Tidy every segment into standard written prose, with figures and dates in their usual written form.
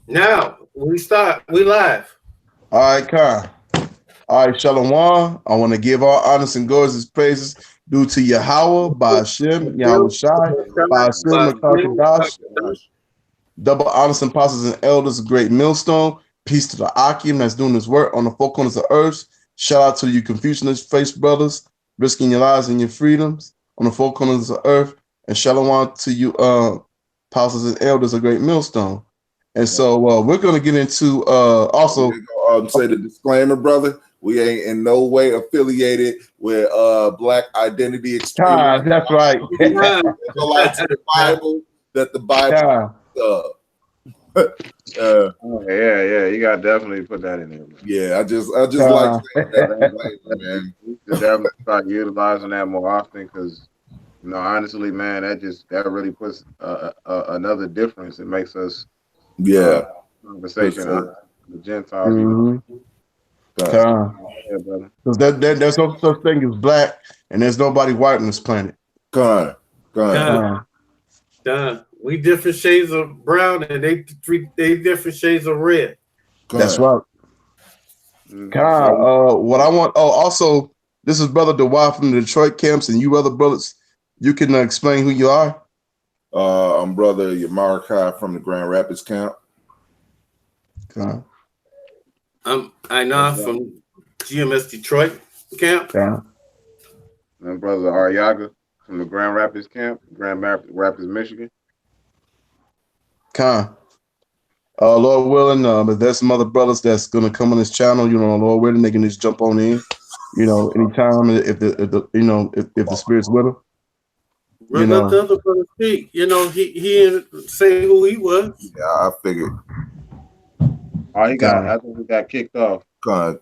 Now we start. We live. All right, Khan. All right, Shalom. I want to give all honest and gorgeous praises due to Yahweh, by Hashem, Yahweh Shai, by Hashem, Makakadash, double honest apostles and elders, a great millstone. Peace to the Akim that's doing his work on the four corners of earth. Shout out to you Confucianist face brothers, risking your lives and your freedoms on the four corners of earth. And Shalom to you apostles and elders, a great millstone. And so we're going to get into also. Say the disclaimer, brother. We ain't in no way affiliated with Black Identity Experience. That's right. The Bible that the Bible. Yeah. You got to definitely put that in there. Man. Yeah, I just like that, man. We should definitely start utilizing that more often because, honestly, man, that really puts another difference. It makes us conversation on the Gentiles. Mm-hmm. Because there's no such thing as black, and there's nobody white on this planet. Done. We different shades of brown, and they different shades of red. That's right. What I want. Oh, also, this is Brother DeWitt from the Detroit camps, and you other brothers, you can explain who you are. I'm Brother Yamarikai from the Grand Rapids camp. I'm Aina from GMS Detroit camp. And Brother Ariaga from the Grand Rapids camp, Grand Rapids, Michigan. Lord willing, if there's some other brothers that's gonna come on this channel, Lord willing, they can just jump on in, anytime if the spirit's with them. Let the other brother speak. He didn't say who he was. Yeah, I figured. I think he got kicked off. I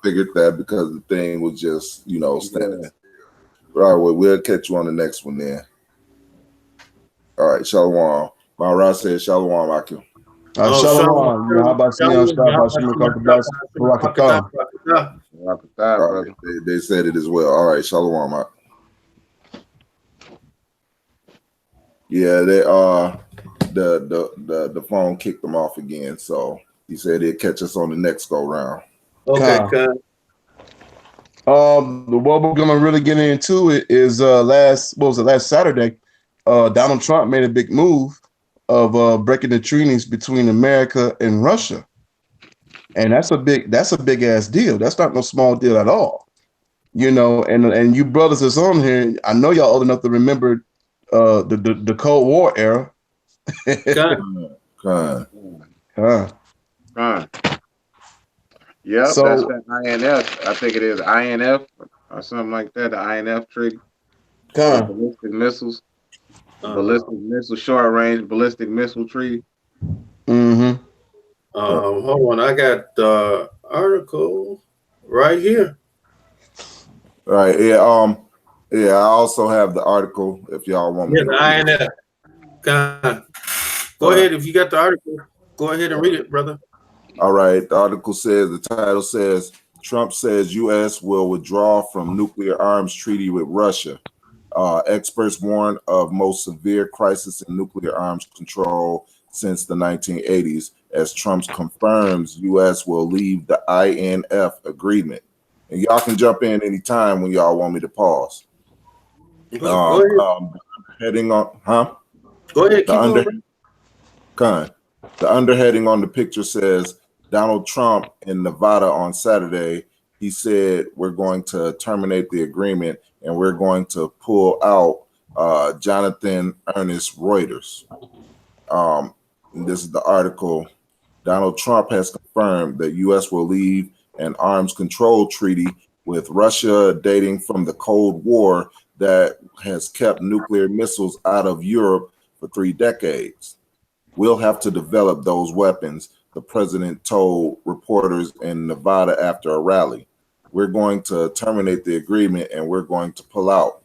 figured that because the thing was just, standing. All right, well, we'll catch you on the next one then. All right, Shalom. Mara said Shalom, Akim. Shalom. They said it as well. All right, Shalom. Yeah, they the phone kicked them off again, so he said he'd catch us on the next go round. Okay. What we're gonna really get into it is last Saturday, Donald Trump made a big move of breaking the treaties between America and Russia, and that's a big ass deal. That's not no small deal at all, And you brothers that's on here, I know y'all old enough to remember the Cold War era. Yep, so, that's that INF. I think it is INF or something like that. The INF treaty. Ballistic missiles. Ballistic missile, short range ballistic missile treaty. Mm-hmm. Hold on, I got the article right here. All right. Yeah. I also have the article if y'all want me. Yeah, the INF. Go ahead. If you got the article, go ahead and read it, brother. All right. The article says, the title says, Trump says U.S. will withdraw from nuclear arms treaty with Russia. Experts warn of most severe crisis in nuclear arms control since the 1980s as Trump confirms U.S. will leave the INF agreement. And y'all can jump in anytime when y'all want me to pause. Go ahead. Heading on, Go ahead. The underheading on the picture says Donald Trump in Nevada on Saturday. He said we're going to terminate the agreement and we're going to pull out Jonathan Ernest Reuters. This is the article. Donald Trump has confirmed that U.S. will leave an arms control treaty with Russia dating from the Cold War that has kept nuclear missiles out of Europe for 3 decades. We'll have to develop those weapons, the president told reporters in Nevada after a rally. We're going to terminate the agreement and we're going to pull out.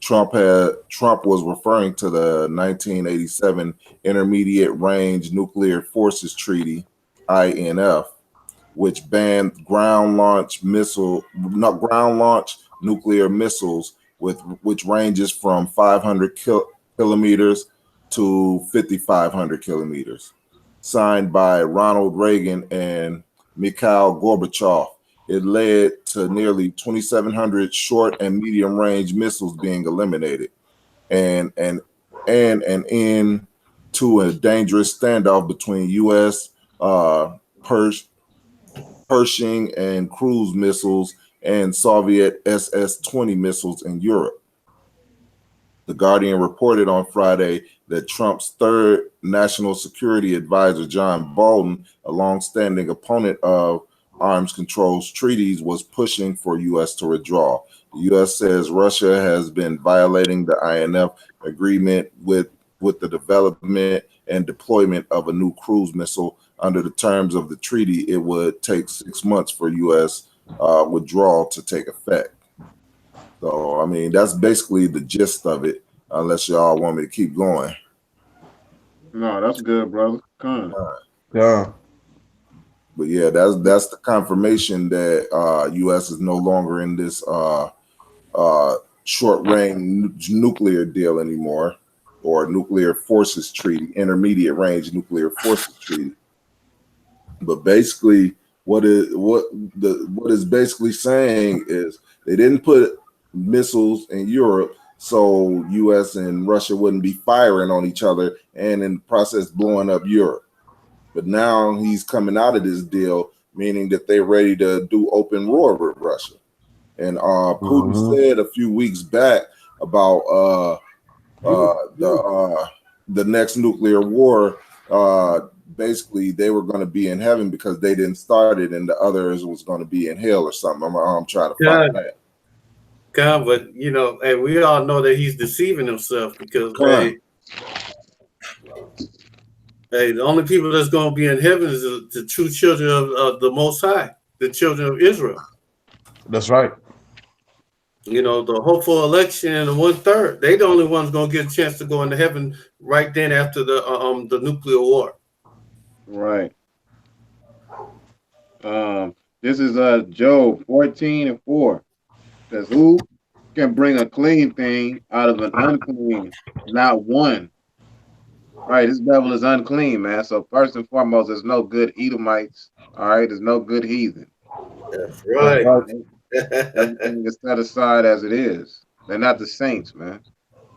Trump was referring to the 1987 Intermediate Range Nuclear Forces Treaty, INF, which banned ground launch nuclear missiles which ranges from 500 kilometers to 5,500 kilometers. Signed by Ronald Reagan and Mikhail Gorbachev, it led to nearly 2,700 short and medium range missiles being eliminated, and an end to a dangerous standoff between U.S. Pershing and cruise missiles and Soviet SS-20 missiles in Europe. The Guardian reported on Friday that Trump's third national security advisor, John Bolton, a longstanding opponent of arms controls treaties, was pushing for U.S. to withdraw. The U.S. says Russia has been violating the INF agreement with the development and deployment of a new cruise missile. Under the terms of the treaty, it would take 6 months for U.S. Withdrawal to take effect. So, I mean, that's basically the gist of it, unless y'all want me to keep going. No, that's good, brother. Come on. Yeah. But yeah, that's the confirmation that U.S. is no longer in this short-range nuclear deal anymore, or nuclear forces treaty, intermediate range nuclear forces treaty. But basically, what is basically saying is they didn't put missiles in Europe so U.S. and Russia wouldn't be firing on each other and in the process blowing up Europe. But now he's coming out of this deal, meaning that they're ready to do open war with Russia. And Putin said a few weeks back about the next nuclear war. Basically, they were going to be in heaven because they didn't start it, and the others was going to be in hell or something. I'm trying to find that. God, but you know, hey, we all know that he's deceiving himself because hey, the only people that's going to be in heaven is the true children of the Most High, the children of Israel. That's right. You know, the hopeful election and the 1/3, they the only ones going to get a chance to go into heaven right then after the nuclear war. Right. This is Job 14:4. Says, who can bring a clean thing out of an unclean? Not one. Right, this devil is unclean, man. So first and foremost, there's no good Edomites. All right, there's no good heathen. That's right. Everything is set aside as it is. They're not the saints, man.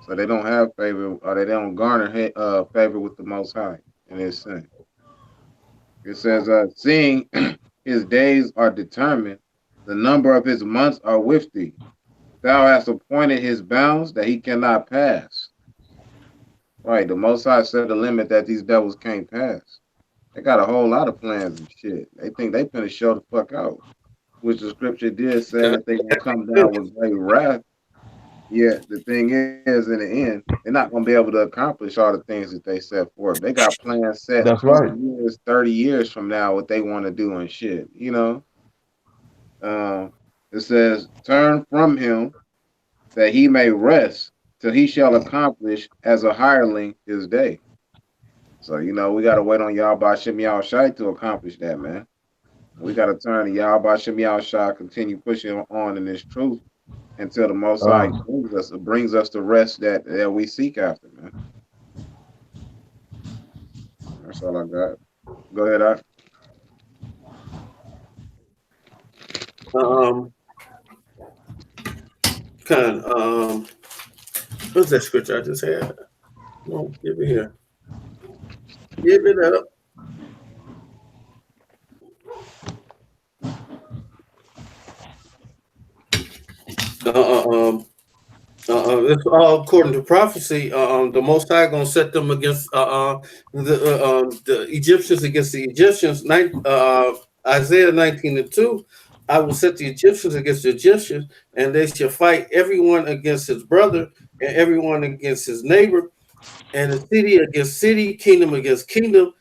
So they don't have favor, or they don't garner favor with the Most High in His sin. It says, seeing his days are determined, the number of his months are with thee. Thou hast appointed his bounds that he cannot pass. Right, the Most High set a limit that these devils can't pass. They got a whole lot of plans and shit. They think they finna show the fuck out, which the scripture did say that they gonna come down with great wrath. Yet the thing is, in the end, they're not gonna be able to accomplish all the things that they set forth. They got plans set. That's right. Years, 30 years from now, what they want to do and shit. You know. It says, "Turn from him, that he may rest, till he shall accomplish as a hireling his day." So, you know, we got to wait on Yahweh Shem Yahushai to accomplish that, man. We got to turn to Yahweh Shem Yahushai, continue pushing on in this truth until the Most High brings us the rest that we seek after, man. That's all I got. Go ahead, Art. What's that scripture I just had? No, give it here. Give it up. It's all according to prophecy. The Most High gonna set them against the Egyptians against the Egyptians. Isaiah 19:2. I will set the Egyptians against the Egyptians, and they shall fight everyone against his brother, and everyone against his neighbor, and the city against city, kingdom against kingdom,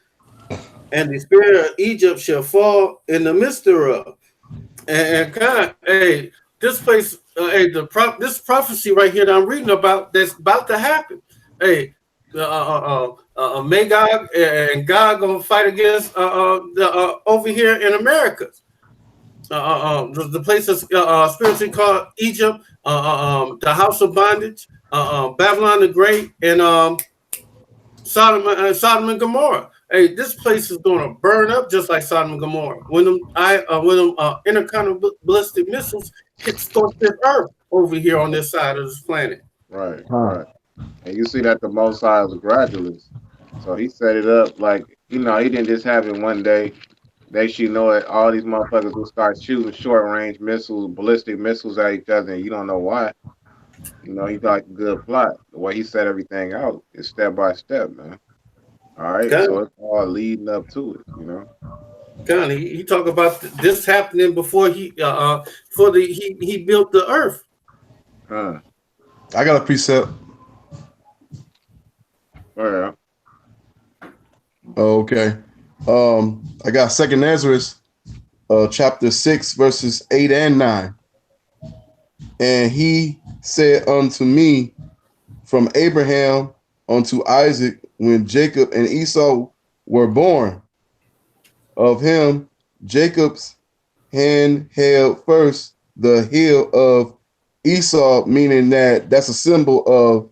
and the spirit of Egypt shall fall in the midst thereof. And God, hey, this place, this prophecy right here that I'm reading about, that's about to happen. Hey, Magog and God gonna fight against over here in America. The place is spiritually called Egypt, the house of bondage, Babylon the Great, and Sodom and Gomorrah. Hey, this place is going to burn up just like Sodom and Gomorrah when them intercontinental ballistic missiles hit scorch this earth over here on this side of this planet. Right, right. And you see that the Most High is a gradualist. So he set it up like, he didn't just have it one day. Next you know it, all these motherfuckers will start shooting short range missiles, ballistic missiles at each other, and you don't know why. He got like a good plot. The way he set everything out is step by step, man. All right, Okay. so it's all leading up to it, God, he talk about this happening before he built the earth. Huh. I got a precept. Well, Okay. I got 2nd Ezra, chapter 6, verses 8 and 9. And he said unto me, from Abraham unto Isaac, when Jacob and Esau were born, of him Jacob's hand held first the heel of Esau, meaning that's a symbol of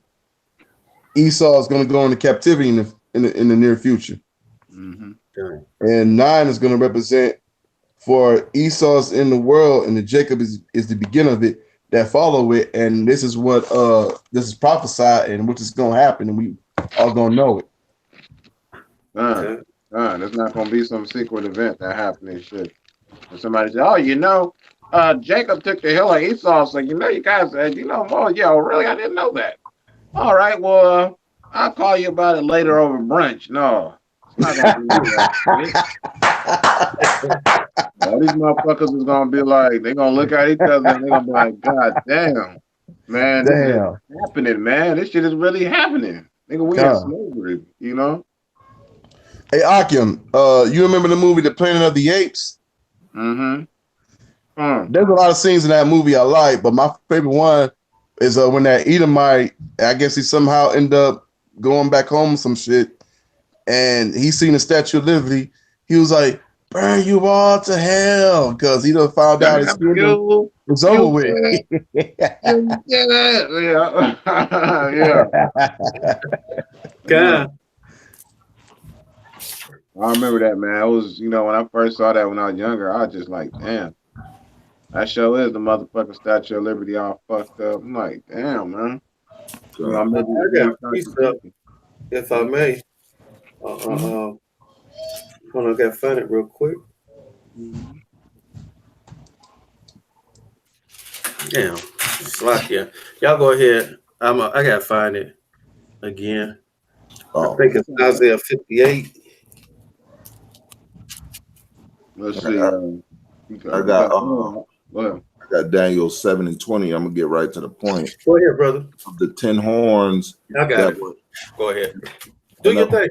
Esau is going to go into captivity in the near future. mm-hmm. And 9 is going to represent for Esau's in the world, and the Jacob is the beginning of it that follow it. And this is what this is prophesied, and what is going to happen, and we all going to know it. There's not going to be some secret event that happened and shit. And somebody said, Jacob took the hill of Esau, so you guys said, more. Yeah, really? I didn't know that. All right, well, I'll call you about it later over brunch. No. Not gonna do that. All these motherfuckers is gonna be like, they're gonna look at each other and they're gonna be like, God damn, man, this is happening, man. This shit is really happening. Nigga, we in slavery, Hey, Akim, you remember the movie The Planet of the Apes? Mm-hmm. There's a lot of scenes in that movie I like, but my favorite one is when that Edomite, I guess he somehow ended up going back home some shit. And he seen the Statue of Liberty. He was like, burn you all to hell, because he done found out his kingdom was over with. Yeah. God. I remember that, man. I was, when I first saw that when I was younger, I was just like, damn. That show is the motherfucking Statue of Liberty all fucked up. I'm like, damn, man. I got a piece up, if I may. Hold on, I gotta find it real quick. Damn, slack, yeah. Y'all go ahead. I gotta find it again. I think it's Isaiah 58. Let's see. I got Daniel 7 and 20. I'm gonna get right to the point. Go ahead, brother. Of the 10 horns. I got it. Go ahead. Do your thing.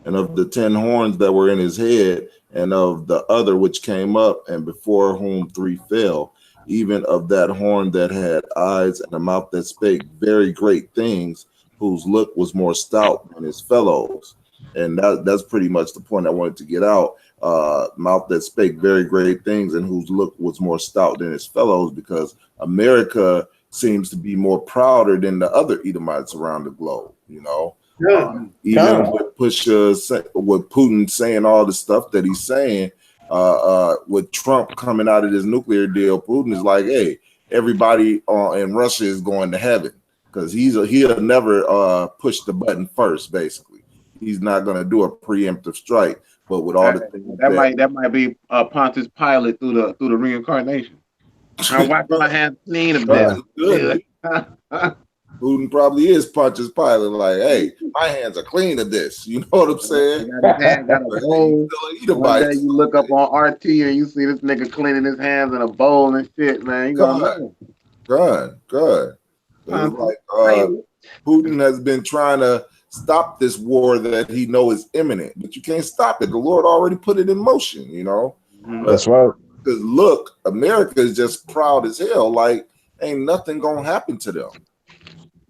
And of the 10 horns that were in his head, and of the other which came up, and before whom 3 fell, even of that horn that had eyes and a mouth that spake very great things, whose look was more stout than his fellows. And that's pretty much the point I wanted to get out. Mouth that spake very great things, and whose look was more stout than his fellows, because America seems to be more prouder than the other Edomites around the globe, Even with with Putin saying all the stuff that he's saying, with Trump coming out of this nuclear deal, Putin is like, hey, everybody in Russia is going to heaven, because he'll never push the button first. Basically, he's not going to do a preemptive strike. But with all the things that might be Pontius Pilate through the reincarnation. I wash my hands clean of this. Putin probably is Pontius Pilate, like, hey, my hands are clean of this. You know what I'm saying? Got a bowl. One day you look up on RT and you see this nigga cleaning his hands in a bowl and shit, man. You gonna know. Good. Like Putin has been trying to stop this war that he know is imminent, but you can't stop it. The Lord already put it in motion, That's right. Because look, America is just proud as hell. Like, ain't nothing gonna happen to them.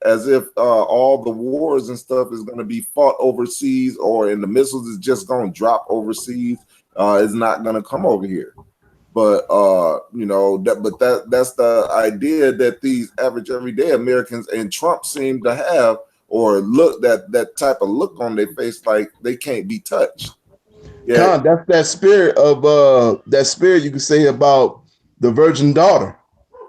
As if all the wars and stuff is going to be fought overseas, or in the missiles is just going to drop overseas. It's not going to come over here. But that's the idea that these average everyday Americans and Trump seem to have or look that type of look on their face, like they can't be touched. Yeah, that's that spirit you could say about the virgin daughter.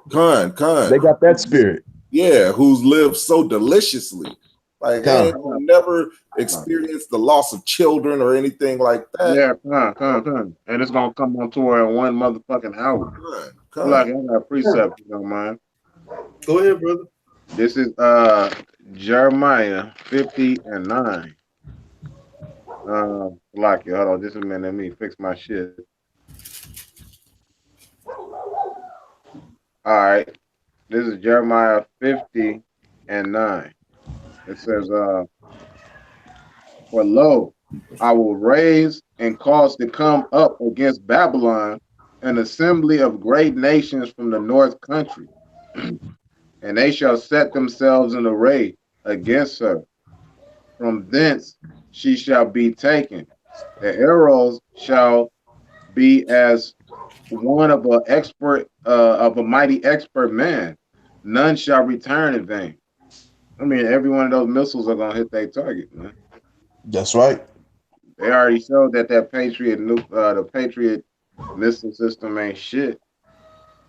Con. They got that spirit. Yeah, who's lived so deliciously. Like they ain't gonna never experience the loss of children or anything like that. Yeah, come. And it's gonna come on tour in one motherfucking hour. Like I got a precept, you know, man. Go ahead, brother. This is Jeremiah 50:9. Like it. Hold on just a minute. Let me fix my shit. All right. This is Jeremiah 50:9. It says, for lo, I will raise and cause to come up against Babylon an assembly of great nations from the north country, and they shall set themselves in array against her. From thence she shall be taken. The arrows shall be as one of a mighty expert man. None shall return in vain. I mean, every one of those missiles are gonna hit their target, man. That's right. They already showed that the Patriot missile system ain't shit.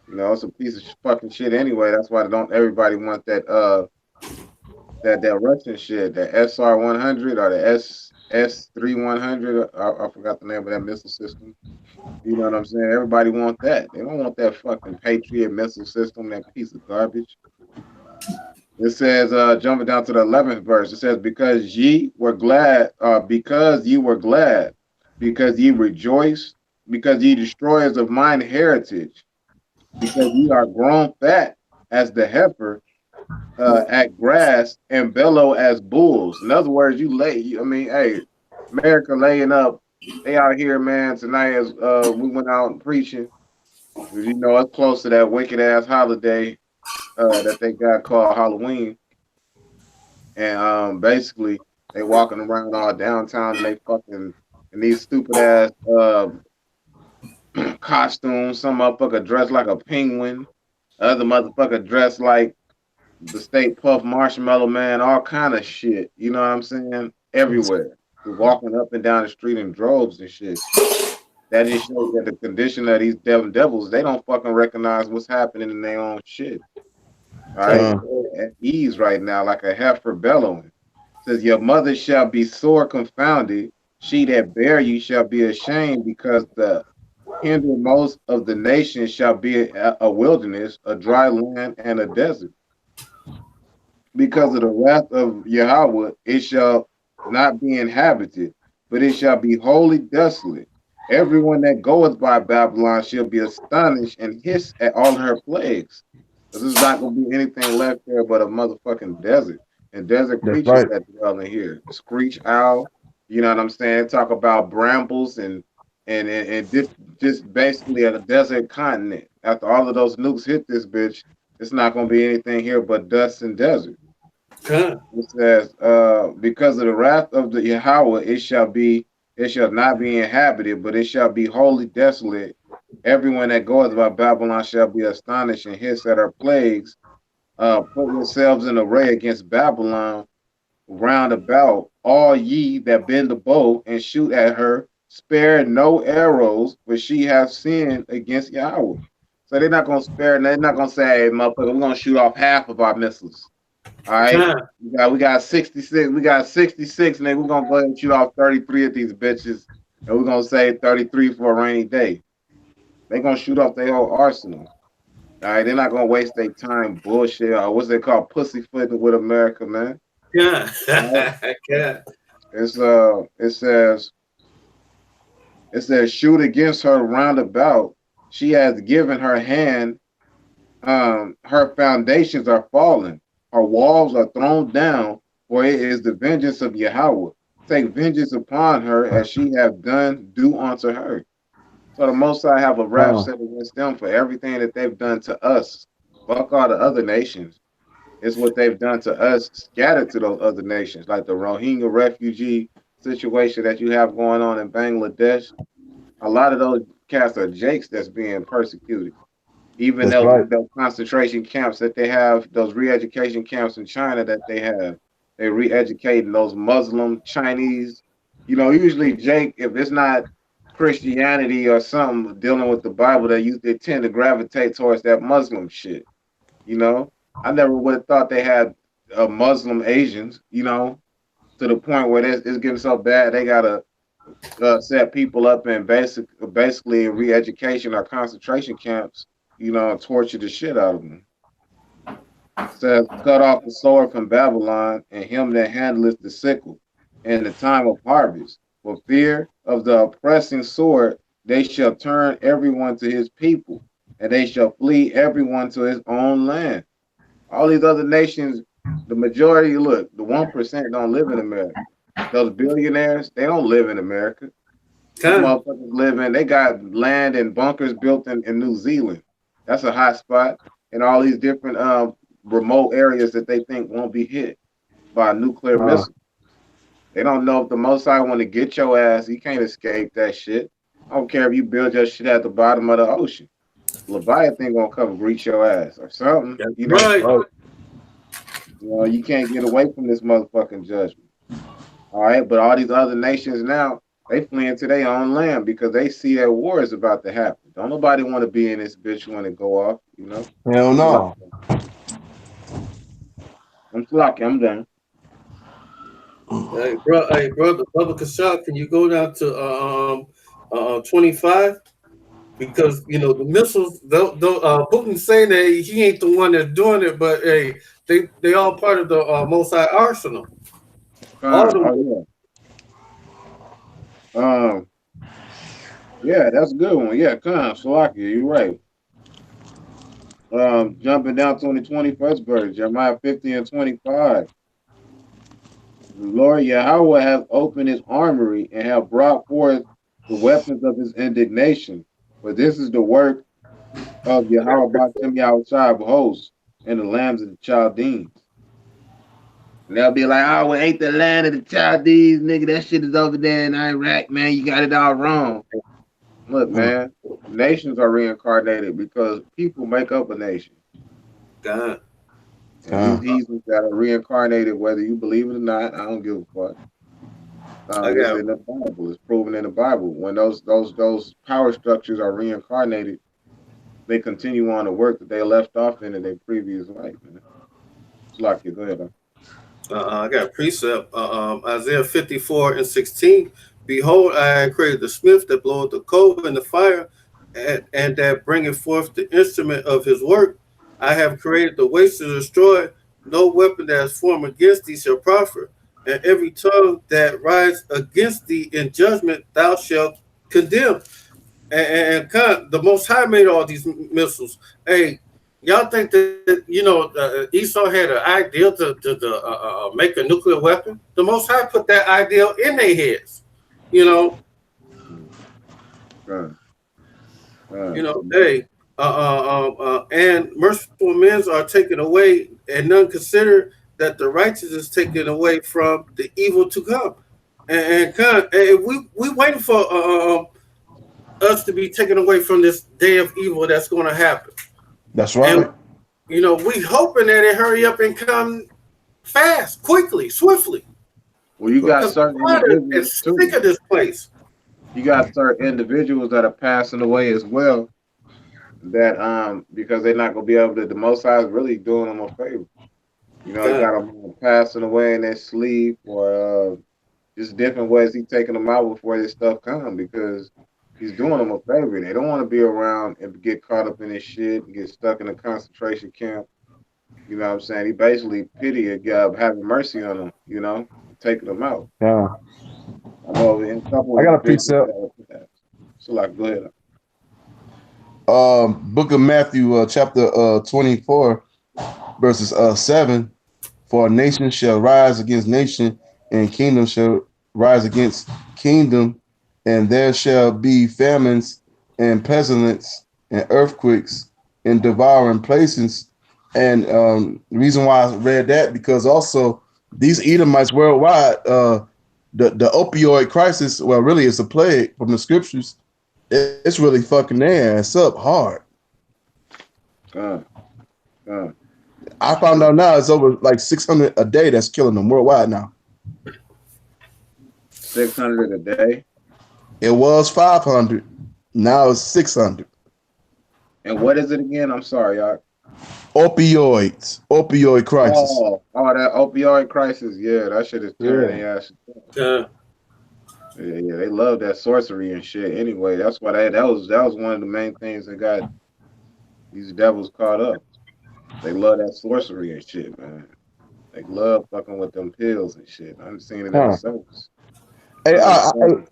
You know, it's a piece of fucking shit anyway. That's why don't everybody want that that Russian shit, the SR-100 or the S-3100. I forgot the name of that missile system. You know what I'm saying? Everybody want that. They don't want that fucking Patriot missile system, that piece of garbage. It says, jumping down to the 11th verse, it says, because ye were glad, because ye rejoiced, because ye destroyers of mine heritage, because ye are grown fat as the heifer at grass and bellow as bulls. In other words, hey, America laying up. They out here, man, tonight as we went out and preaching. You know, it's close to that wicked ass holiday that they got called Halloween. And basically they walking around all downtown and they fucking in these stupid ass costumes. Some motherfucker dressed like a penguin, other motherfucker dressed like the State Puff Marshmallow Man, all kind of shit. You know what I'm saying? Everywhere. They're walking up and down the street in droves and shit. That just shows that the condition of these devils, they don't fucking recognize what's happening in their own shit. All right, at ease right now, like a heifer bellowing. It says, your mother shall be sore confounded. She that bare you shall be ashamed, because the hindermost of the nations shall be a wilderness, a dry land, and a desert. Because of the wrath of Yahweh, it shall not be inhabited, but it shall be wholly desolate. Everyone that goeth by Babylon shall be astonished and hiss at all her plagues. There's not going to be anything left there but a motherfucking desert. And desert creatures that dwell in here. The screech owl, you know what I'm saying? Talk about brambles and just basically a desert continent. After all of those nukes hit this bitch, it's not going to be anything here but dust and desert. It says, because of the wrath of the Yahweh, it shall not be inhabited, but it shall be wholly desolate. Everyone that goeth by Babylon shall be astonished and hiss at her plagues. Put yourselves in array against Babylon round about, all ye that bend the bow and shoot at her. Spare no arrows, for she hath sinned against Yahweh. So they're not going to spare, they're not going to say, hey, motherfucker, we're going to shoot off half of our missiles. All right, we got 66. We got 66, and then we're gonna go ahead and shoot off 33 of these bitches, and we're gonna save 33 for a rainy day. They're gonna shoot off their whole arsenal. All right, they're not gonna waste their time bullshit. Or what's they called, pussyfooting with America, man. Yeah. Right? It says shoot against her round about. She has given her hand. Her foundations are fallen. Her walls are thrown down, for it is the vengeance of Yahweh. Take vengeance upon her as she have done, do unto her. So the Most High have a wrath set against them for everything that they've done to us. Fuck all the other nations. It's what they've done to us, scattered to those other nations, like the Rohingya refugee situation that you have going on in Bangladesh. A lot of those cats are jakes that's being persecuted. Even those concentration camps that they have, those re-education camps in China that they have, they re-educating those Muslim Chinese. You know, usually Jake, if it's not Christianity or something dealing with the Bible, they tend to gravitate towards that Muslim shit. You know, I never would have thought they had Muslim Asians. You know, to the point where it's getting so bad they gotta set people up in basically in re-education or concentration camps. You know, and torture the shit out of them. It says, cut off the sword from Babylon, and him that handleth the sickle in the time of harvest. For fear of the oppressing sword, they shall turn everyone to his people, and they shall flee everyone to his own land. All these other nations, the majority, look, the 1% don't live in America. Those billionaires, they don't live in America. These motherfuckers live in, they got land and bunkers built in New Zealand. That's a hot spot. And all these different remote areas that they think won't be hit by a nuclear missile. They don't know if the Most High want to get your ass. You can't escape that shit. I don't care if you build your shit at the bottom of the ocean. Leviathan gonna come greet your ass or something. You know, Right. You know, you can't get away from this motherfucking judgment. All right, but all these other nations now, they fleeing to their own land because they see that war is about to happen. Don't nobody want to be in this bitch when it go off, you know? Hell no. I'm flocking, I'm done. Hey, brother, Bubba Kashak, can you go down to 25? Because you know the missiles. Putin's saying that he ain't the one that's doing it, but hey, they all part of the Most High arsenal. Yeah, that's a good one. Yeah, Salakia, you're right. Jumping down to the 21st verse, Jeremiah 50 and 25. The Lord Yahweh hath opened his armory and have brought forth the weapons of his indignation. For this is the work of Yahweh B'Shem Yahushua of hosts and the lambs of the Chaldeans. And they'll be like, oh, it ain't the land of the Chaldees, nigga. That shit is over there in Iraq, man. You got it all wrong. Look, man, nations are reincarnated because people make up a nation. God. And these heathens that are reincarnated, whether you believe it or not, I don't give a fuck. It's in the Bible. It's proven in the Bible. When those power structures are reincarnated, they continue on the work that they left off in their previous life. Man. Salakia, go ahead. I got a precept. Isaiah 54 and 16. Behold, I have created the smith that bloweth the coal in the fire, and that bringeth forth the instrument of his work. I have created the waste to destroy. No weapon that is formed against thee shall prosper, and every tongue that rise against thee in judgment thou shalt condemn. And God, the Most High made all these missiles. Hey, y'all think that Esau had an idea to make a nuclear weapon? The Most High put that idea in their heads. You know. Hey. And merciful men are taken away, and none consider that the righteous is taken away from the evil to come. And we waiting for us to be taken away from this day of evil that's going to happen. That's right. And, we hoping that it hurry up and come fast, quickly, swiftly. Well, you got certain individuals sick of this place. You got certain individuals that are passing away as well. That because they're not gonna be able to. The Most High is really doing them a favor. They got them passing away in their sleep, or just different ways he's taking them out before this stuff comes, because he's doing them a favor. They don't want to be around and get caught up in this shit and get stuck in a concentration camp. You know what I'm saying? He basically pity God, having mercy on them. Taking them out. Yeah. I got a precept. So go ahead. Book of Matthew, chapter 24, verses 7. For a nation shall rise against nation, and kingdom shall rise against kingdom, and there shall be famines and pestilence and earthquakes in devouring places. And the reason why I read that, because also these Edomites worldwide, the opioid crisis, well, really it's a plague from the scriptures. It's really fucking their ass up hard. I found out now it's over like 600 a day that's killing them worldwide now. 600 a day. It was 500. Now it's 600. And what is it again? I'm sorry, y'all. Opioid crisis. Oh, that opioid crisis. Yeah, that shit is tearing their ass. Yeah. Yeah, they love that sorcery and shit. Anyway, that's why that was one of the main things that got these devils caught up. They love that sorcery and shit, man. They love fucking with them pills and shit. I've seen it in the service. Hey,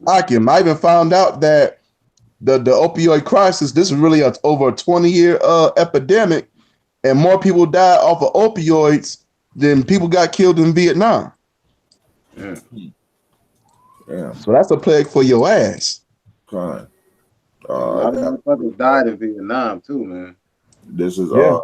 Akim, I even found out that the opioid crisis, this is really over a 20-year epidemic, and more people died off of opioids than people got killed in Vietnam. Yeah. Yeah. So that's a plague for your ass. Fine. A lot of motherfuckers died in Vietnam too, man. This is I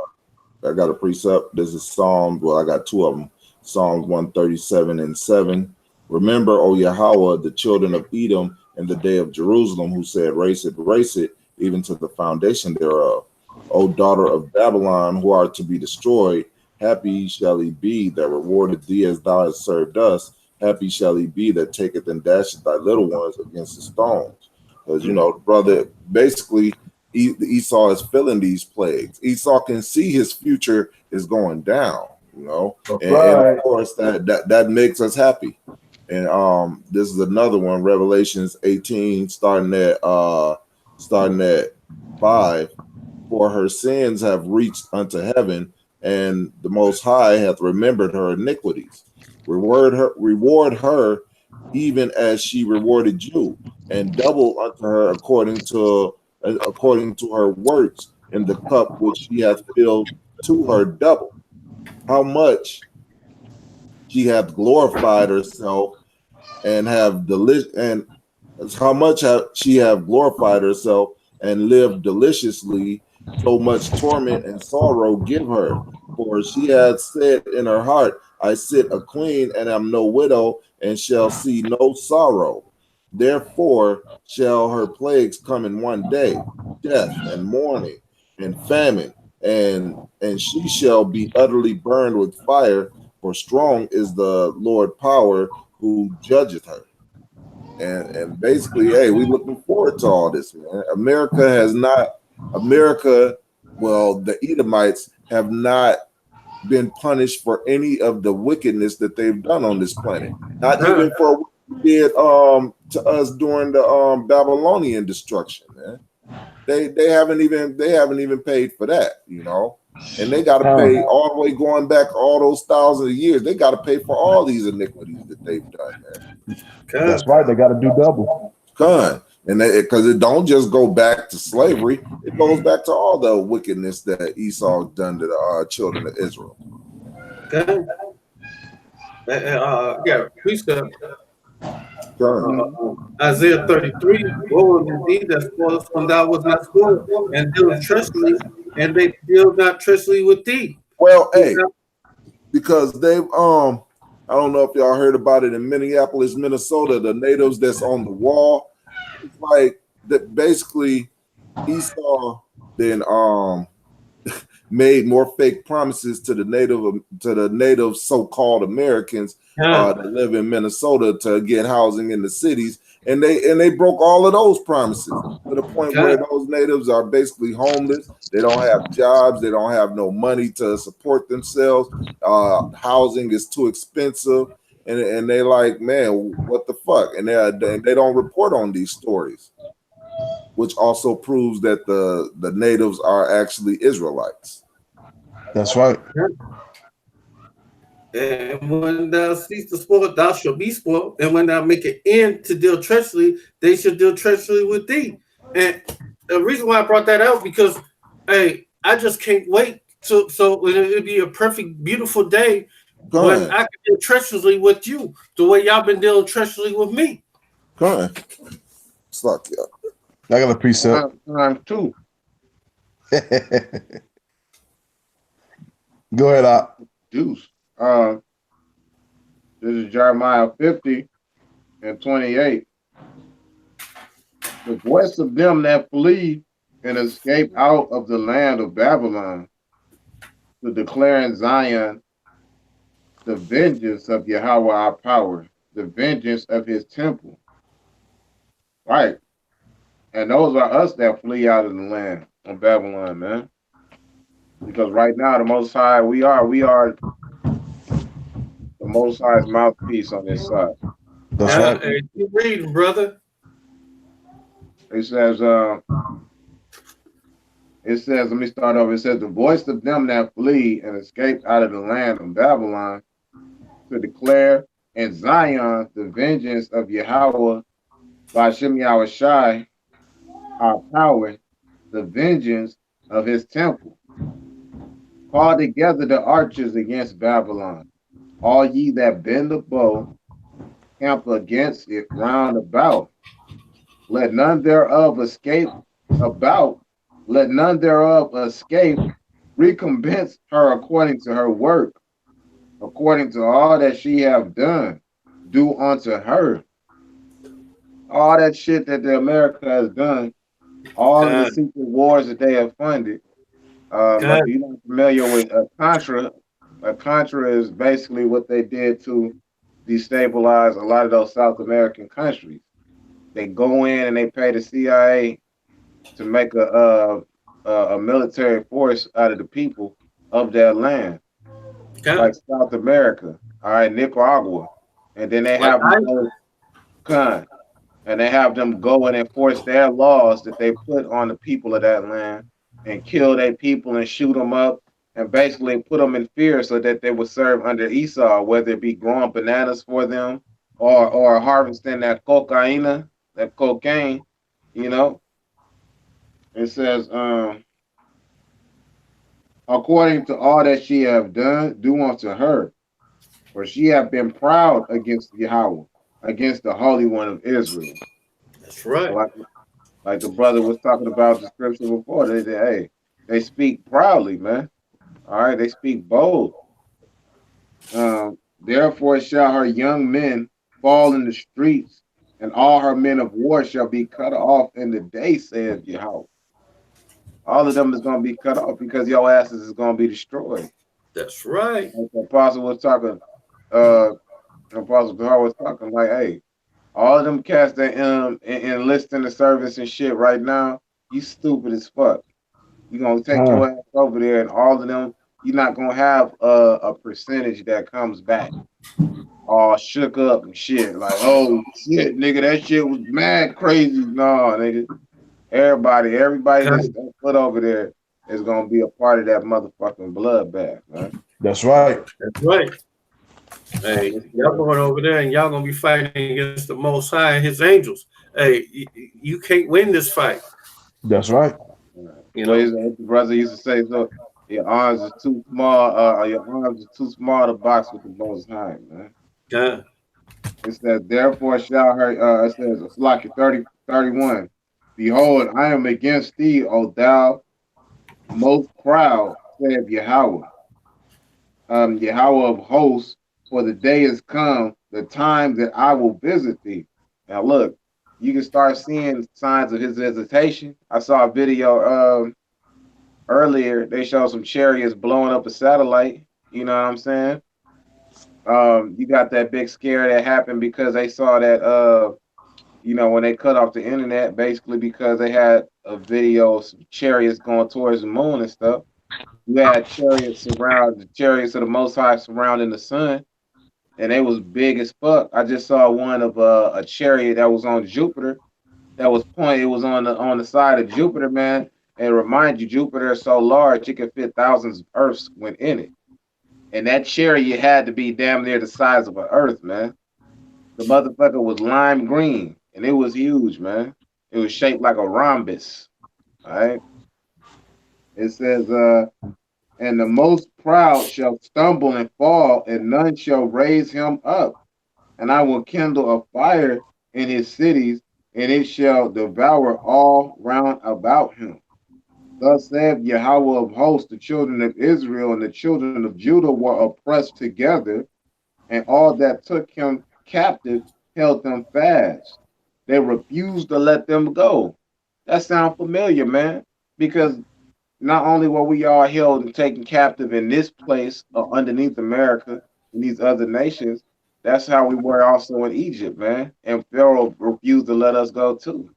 got a precept. This is Psalms. Well, I got two of them. Psalms 137:7. Remember, O Yahweh, the children of Edom in the day of Jerusalem, who said, race it, even to the foundation thereof. O daughter of Babylon, who are to be destroyed, happy shall he be that rewarded thee as thou hast served us. Happy shall he be that taketh and dasheth thy little ones against the stones. Because, you know, brother, basically, Esau is feeling these plagues. Esau can see his future is going down, you know, and of course that makes us happy. And this is another one, Revelations 18, starting at 5. For her sins have reached unto heaven, and the Most High hath remembered her iniquities. Reward her even as she rewarded you, and double unto her according to her works in the cup which she hath filled to her double. How much she hath glorified herself and how much she have glorified herself and lived deliciously, so much torment and sorrow give her. For she hath said in her heart, I sit a queen and am no widow, and shall see no sorrow. Therefore shall her plagues come in one day, death and mourning and famine, and she shall be utterly burned with fire, for strong is the Lord power who judgeth her. And basically, hey, we looking forward to all this, man. Well, the Edomites have not been punished for any of the wickedness that they've done on this planet. Not even for what they did to us during the Babylonian destruction, man. They haven't even paid for that, you know. And they got to pay all the way going back all those thousands of years. They got to pay for all these iniquities that they've done, man. That's right. They got to do double. And because it don't just go back to slavery, it goes back to all the wickedness that Esau done to the children of Israel. Okay. Yeah, precept. Isaiah 33. Woe unto thee that spoilest when thou was not spoiled, and deal treacherously, and they deal not treacherously with thee. Well, hey, because they I don't know if y'all heard about it in Minneapolis, Minnesota, the natives that's on the wall. It's like that basically Esau then made more fake promises to the native so-called Americans that live in Minnesota to get housing in the cities, and they broke all of those promises to the point where those natives are basically homeless. They don't have jobs. They don't have no money to support themselves. Housing is too expensive, and they like, man, what the fuck? And they don't report on these stories, which also proves that the natives are actually Israelites. That's right. And when thou cease to spoil, thou shalt be spoiled. And when thou make an end to deal treacherously, they shall deal treacherously with thee. And the reason why I brought that out, because, hey, I just can't wait. So it'll be a perfect, beautiful day when I can deal treacherously with you, the way y'all been dealing treacherously with me. Go ahead. Suck you. I got a precept. Too. Go ahead, Op. Deuce. This is Jeremiah 50:28. The voice of them that flee and escape out of the land of Babylon, to declare in Zion the vengeance of Yahweh our power, the vengeance of his temple. Right. And those are us that flee out of the land of Babylon, man. Because right now, the Most High, we are the Most High's mouthpiece on this side. That's right. Hey, keep reading, brother. It says, let me start over. It says, the voice of them that flee and escape out of the land of Babylon to declare in Zion the vengeance of Yahweh by Shem Yahushai, our power, the vengeance of his temple. Call together the archers against Babylon, all ye that bend the bow, camp against it round about. Let none thereof escape about. Let none thereof escape. Recompense her according to her work, according to all that she have done. Do unto her. All that shit that the America has done, all the secret wars that they have funded. If you're not familiar with Contra, Contra is basically what they did to destabilize a lot of those South American countries. They go in and they pay the CIA to make a military force out of the people of their land, like South America, all right, Nicaragua, and then they have them go and enforce their laws that they put on the people of that land and kill their people and shoot them up and basically put them in fear so that they would serve under Esau, whether it be growing bananas for them or harvesting that cocaine, you know. It says, according to all that she have done, do unto her, for she have been proud against Yahweh, against the Holy One of Israel. That's right. Like the brother was talking about the scripture before, they speak proudly, man. All right, they speak bold. Therefore shall her young men fall in the streets, and all her men of war shall be cut off in the day, saith Yahweh. All of them is going to be cut off because your asses is going to be destroyed. That's right. Like the apostle was talking, Apostle Paul was talking like, hey, all of them cats that enlist in the service and shit right now, you stupid as fuck. You're going to take your ass over there, and all of them, you're not going to have a percentage that comes back all shook up and shit. Like, oh, shit, nigga, that shit was mad crazy. No, nigga. Everybody that's put over there is going to be a part of that motherfucking bloodbath, man. That's right. That's right. Hey, y'all going over there and y'all going to be fighting against the Most High and his angels. Hey, you can't win this fight. That's right. You know, the brother used to say, so your arms are too small. Your arms are too small to box with the Most High, man. Yeah. It says, therefore shall her, it says, it's like 30:31. Behold, I am against thee, O thou most proud, saith Yahweh. Yahweh of hosts, for the day is come, the time that I will visit thee. Now look, you can start seeing signs of his visitation. I saw a video earlier. They showed some chariots blowing up a satellite. You know what I'm saying? You got that big scare that happened because they saw that when they cut off the internet, basically because they had a video of chariots going towards the moon and stuff. You had chariots of the Most High surrounding the sun, and they was big as fuck. I just saw one of a chariot that was on Jupiter, that was pointed. It was on the side of Jupiter, man. And remind you, Jupiter is so large it could fit thousands of Earths within it. And that chariot had to be damn near the size of an Earth, man. The motherfucker was lime green, and it was huge, man. It was shaped like a rhombus. All right. It says, and the most proud shall stumble and fall, and none shall raise him up. And I will kindle a fire in his cities, and it shall devour all round about him. Thus saith Yahweh of hosts, the children of Israel and the children of Judah were oppressed together, and all that took him captive held them fast. They refused to let them go. That sounds familiar, man, because not only were we all held and taken captive in this place underneath America and these other nations, that's how we were also in Egypt, man. And Pharaoh refused to let us go too.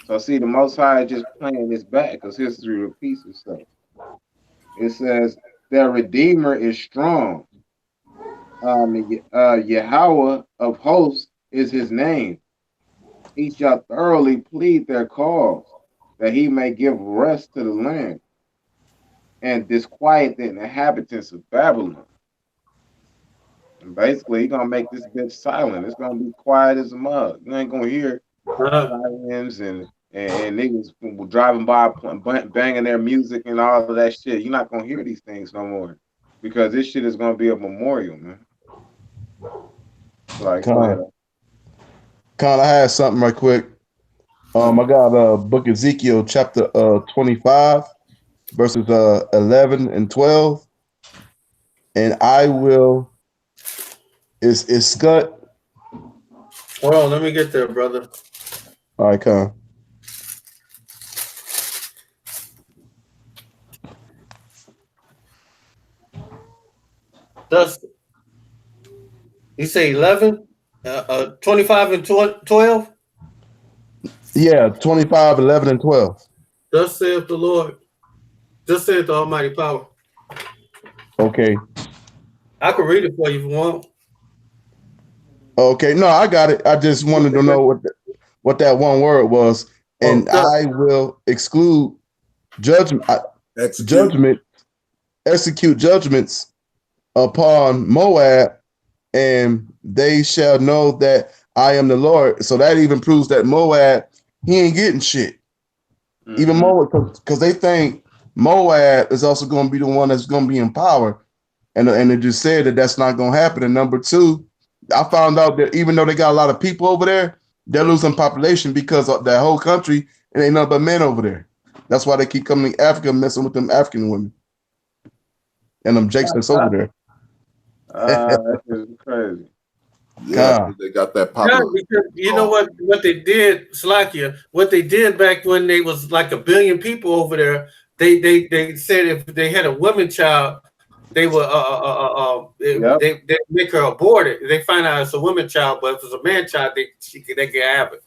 So see, the Most High is just playing this back because history repeats itself. It says their Redeemer is strong. Yahweh of hosts is his name. He shall thoroughly plead their cause, that he may give rest to the land and disquiet the inhabitants of Babylon. And basically, he's gonna make this bitch silent. It's gonna be quiet as a mug. You ain't gonna hear sirens and niggas driving by banging their music and all of that shit. You're not gonna hear these things no more because this shit is gonna be a memorial, man. Like, Con, I had something right quick. I got book Ezekiel chapter 25, verses 11 and 12. And I will is Scott. Hold on, let me get there, brother. All right, Con. Thus, you say 11, 25 and 12? Yeah, 25, 11, and 12. Thus saith the Lord. Thus saith the Almighty Power. Okay. I can read it for you if you want. Okay, no, I got it. I just wanted to know what that one word was. And I will execute judgments upon Moab, and they shall know that I am the Lord. So that even proves that Moab, he ain't getting shit. Mm-hmm. Even Moab, because they think Moab is also going to be the one that's going to be in power. And it just said that that's not going to happen. And number two, I found out that even though they got a lot of people over there, they're losing population because of that whole country, it ain't nothing but men over there. That's why they keep coming to Africa, messing with them African women. And them Jakes that's over there. That is crazy. Yeah, they got that popular. Yeah, because you know what they did, Slakia, what they did back when they was like 1 billion people over there, they said if they had a woman child, they would they make her abort it. They find out it's a woman child, but if it's a man child, they can have it.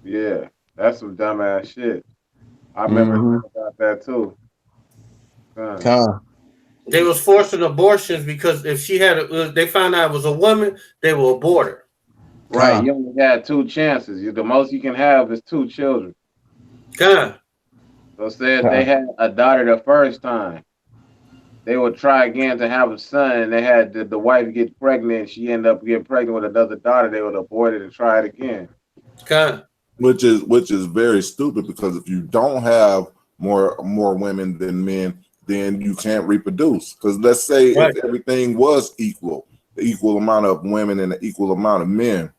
Yeah, that's some dumbass shit. I remember about that too. They was forcing abortions because if she had, they found out it was a woman, they will abort her. Right, you only had 2 chances. The most you can have is 2 children. So say if they had a daughter the first time, they would try again to have a son, and they had the wife get pregnant. She ended up getting pregnant with another daughter. They would abort it and try it again. Which is very stupid, because if you don't have more women than men, then you can't reproduce. Because let's say if everything was equal, the equal amount of women and the equal amount of men,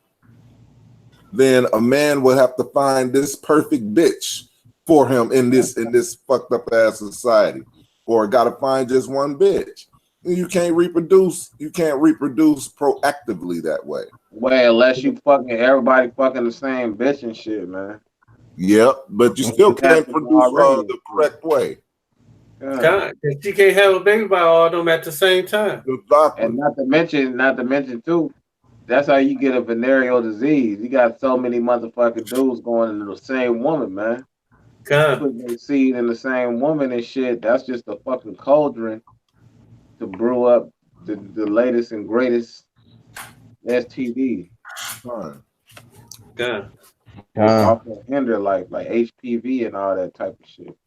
then a man would have to find this perfect bitch for him in this fucked up ass society, or got to find just one bitch. You can't reproduce. You can't reproduce proactively that way. Well, unless you everybody fucking the same bitch and shit, man. Yep, but you still can't produce the correct way. God, she can't have a baby by all of them at the same time. Exactly. And not to mention too, that's how you get a venereal disease. You got so many motherfucking dudes going into the same woman, man. Put their seed in the same woman and shit. That's just a fucking cauldron to brew up the latest and greatest STD. Also hinder like HPV and all that type of shit.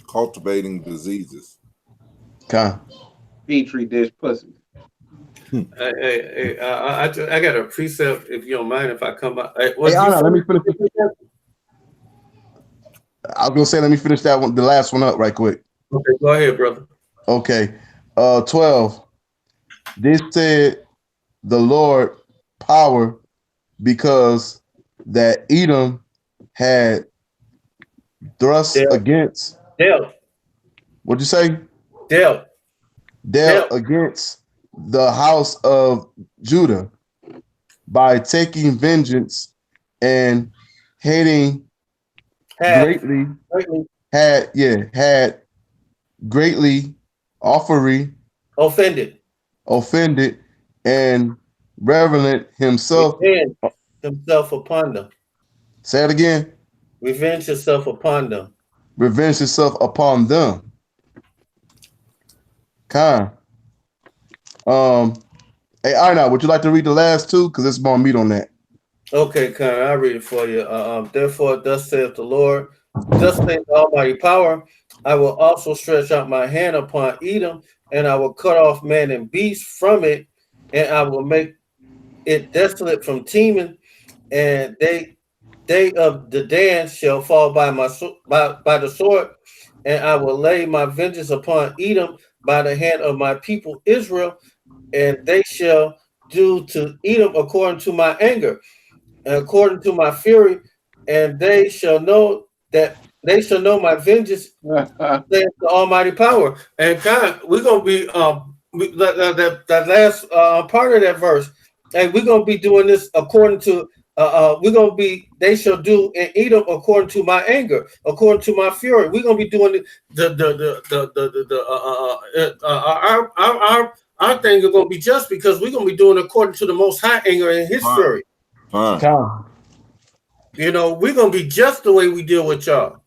Cultivating diseases. Petri dish pussy. I got a precept, if you don't mind, if I come up. Let me finish. I was gonna say, let me finish that one, the last one up right quick. Okay, go ahead, brother. Okay, 12. This said the Lord power, because that Edom had thrust against. What'd you say? Dealt against the house of Judah by taking vengeance and hating greatly. Had greatly offering, offended, and reverent himself. revenge himself upon them. Say it again. Revenge yourself upon them. Revenge himself upon them. Khan. Hey, Arna, would you like to read the last two? Because it's more meat on that. Okay, Karen, I'll read it for you. Therefore, thus saith the Lord, thus saith the Almighty Power, I will also stretch out my hand upon Edom, and I will cut off man and beast from it, and I will make it desolate from Teman, and they of the Dan shall fall by the sword, and I will lay my vengeance upon Edom by the hand of my people Israel, and they shall do to Edom according to my anger, and according to my fury, and they shall know my vengeance, says the Almighty Power. And God, we're gonna be that last part of that verse, and we're gonna be doing this according to they shall do in Edom according to my anger, according to my fury. We're gonna be doing our thing is gonna be just, because we're gonna be doing according to the Most High anger and His fury. You know, we're gonna be just the way we deal with y'all.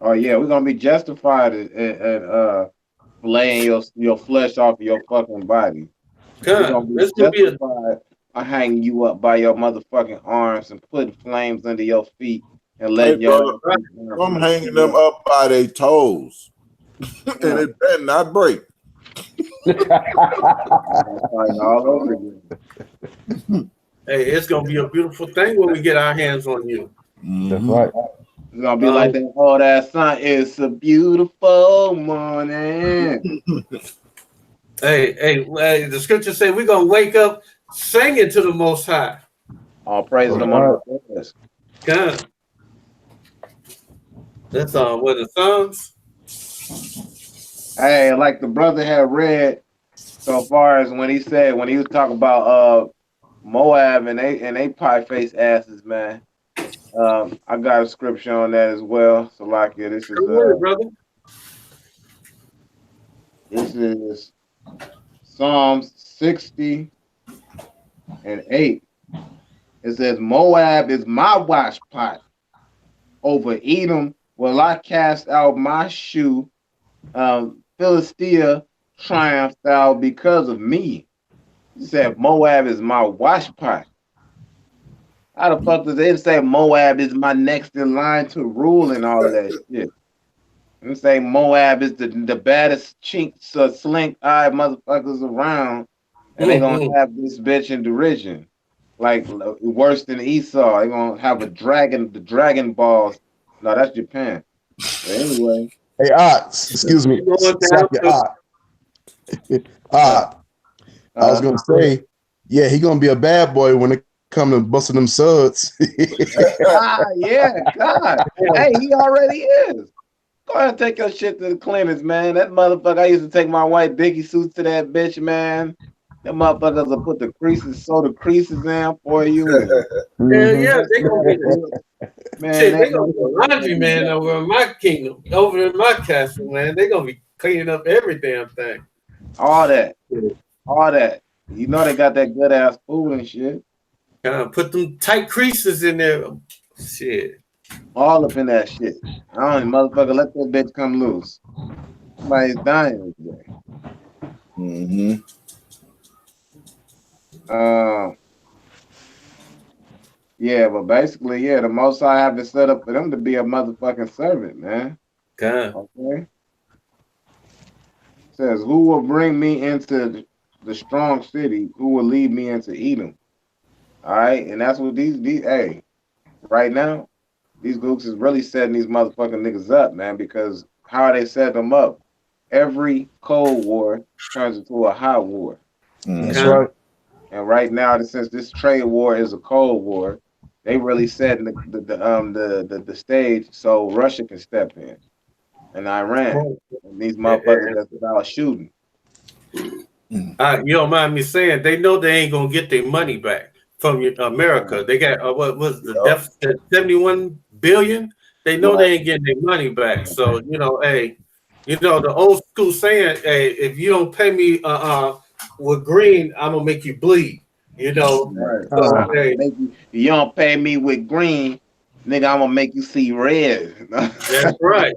Oh yeah, we're gonna be justified at laying your flesh off of your fucking body. We're gonna be justified by hanging you up by your motherfucking arms and putting flames under your feet and letting I'm hanging them up by their toes, and it better not break. all over again. Hey, it's gonna be a beautiful thing when we get our hands on you. That's right. It's gonna be like that old ass song. It's a beautiful morning. Hey, the scripture say we're gonna wake up singing to the Most High. All praise to the Most High. God. That's what the Psalms. Hey, like the brother had read so far as when he was talking about Moab and they pie face asses, man. I got a scripture on that as well. So like this is Psalms 60 and 8. It says, Moab is my wash pot. Over Edom will I cast out my shoe. Philistia triumphed thou because of me. He said Moab is my wash pot. How the fuck does they say Moab is my next in line to rule and all of that shit? And say Moab is the baddest chink slink eyed motherfuckers around, and they gonna have this bitch in derision, like worse than Esau. They gonna have the dragon balls. No, that's Japan. But anyway. Hey, excuse me. I was gonna say, yeah, he gonna be a bad boy when it come to busting them suds. Yeah, God. Hey, he already is. Go ahead and take your shit to the clinics, man. That motherfucker, I used to take my white Dickie suits to that bitch, man. Them motherfuckers will put the creases in for you. Yeah, they gonna be man. They gonna be laundry man over in my kingdom, over in my castle, man. They gonna be cleaning up every damn thing. All that. You know they got that good ass food and shit. Put them tight creases in there. Shit. All up in that shit. I don't motherfucker let that bitch come loose. Somebody's dying today. Yeah, but basically, yeah, the Most High have it set up for them to be a motherfucking servant, man. Okay. It says, who will bring me into the strong city? Who will lead me into Edom? All right, and that's what these hey, right now, these gooks is really setting these motherfucking niggas up, man, because how they set them up, every Cold War turns into a hot war. That's right. And right now, since this trade war is a Cold War, they really setting the stage so Russia can step in, and Iran, and these motherfuckers that's about shooting. You don't mind me saying, they know they ain't gonna get their money back from America. They got what was the deficit, 71 billion they know they ain't getting their money back. So hey, the old school saying, hey, if you don't pay me with green, I'm gonna make you bleed. Right. So hey, You don't pay me with green, nigga, I'm gonna make you see red. that's right.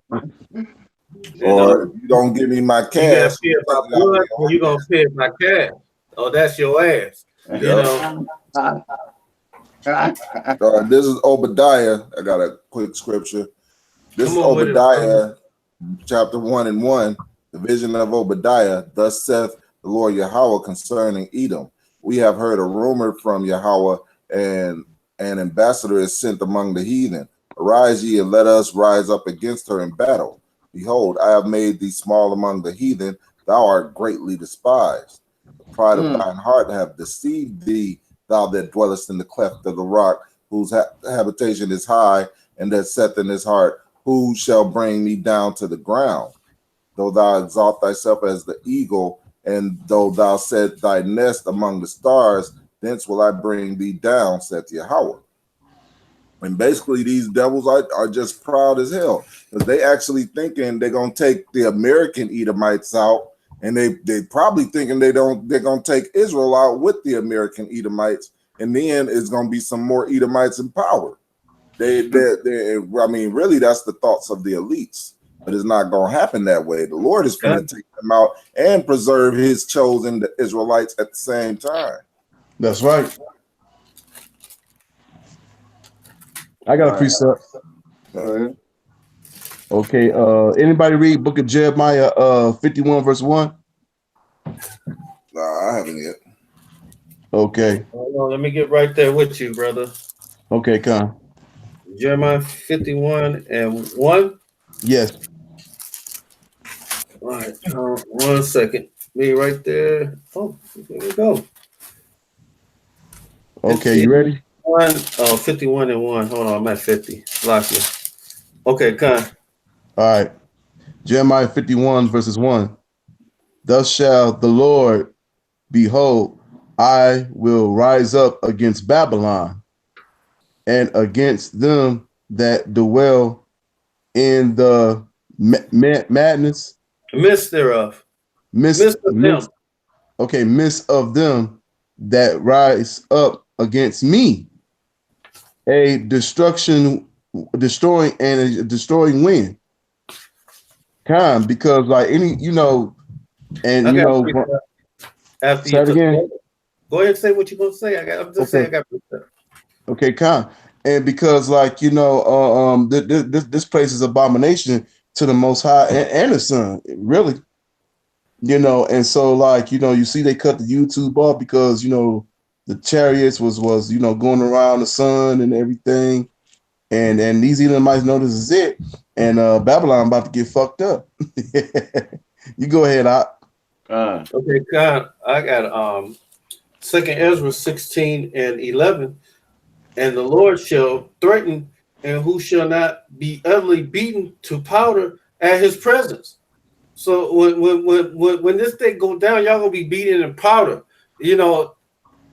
Or if you don't give me my You cash, gotta pay it by blood, or you gonna pay it by cash. Oh, that's your ass. This is Obadiah. I got a quick scripture. This is Come on with it, Obadiah, chapter 1:1. The vision of Obadiah. Thus saith the Lord Yahweh concerning Edom. We have heard a rumor from Yahweh, and an ambassador is sent among the heathen. Arise ye, and let us rise up against her in battle. Behold, I have made thee small among the heathen. Thou art greatly despised. The pride of thine heart have deceived thee, thou that dwellest in the cleft of the rock, whose habitation is high, and that saith in his heart, who shall bring me down to the ground? Though thou exalt thyself as the eagle, and though thou set thy nest among the stars, thence will I bring thee down, saith Yahweh. And basically, these devils are just proud as hell, because they actually thinking they're gonna take the American Edomites out, and they probably thinking they're gonna take Israel out with the American Edomites, and then it's gonna be some more Edomites in power. I mean, really, that's the thoughts of the elites, but it's not gonna happen that way. The Lord is going to take them out and preserve His chosen, the Israelites, at the same time. That's right. I got a precept. Okay. Anybody read Book of Jeremiah 51 verse 1? Nah, I haven't yet. Okay. Hold on, let me get right there with you, brother. Okay, come. Jeremiah 51:1. Yes. All right, 1 second. Me right there. Oh, there we go. Okay, you ready? 51:1. Hold on, I'm at 50. Lock you. Okay, Con. All right. Jeremiah 51 verses 1. Thus shall the Lord, behold, I will rise up against Babylon and against them that dwell in the madness. Midst thereof. Midst of them. Okay, midst of them that rise up against me. A destroying wind. Kind, because like any, and after say it again. Go ahead and say what you're gonna say. I'm just saying I got precept. Okay, kind. And because this place is abomination to the Most High and the Son, really. And so you see they cut the YouTube off because the chariots was going around the sun and everything, and these Edomites know this is it, and Babylon about to get fucked up. You go ahead, Okay, God, I got 2 Ezra 16:11, and the Lord shall threaten, and who shall not be utterly beaten to powder at His presence. So when this thing go down, y'all gonna be beaten in powder.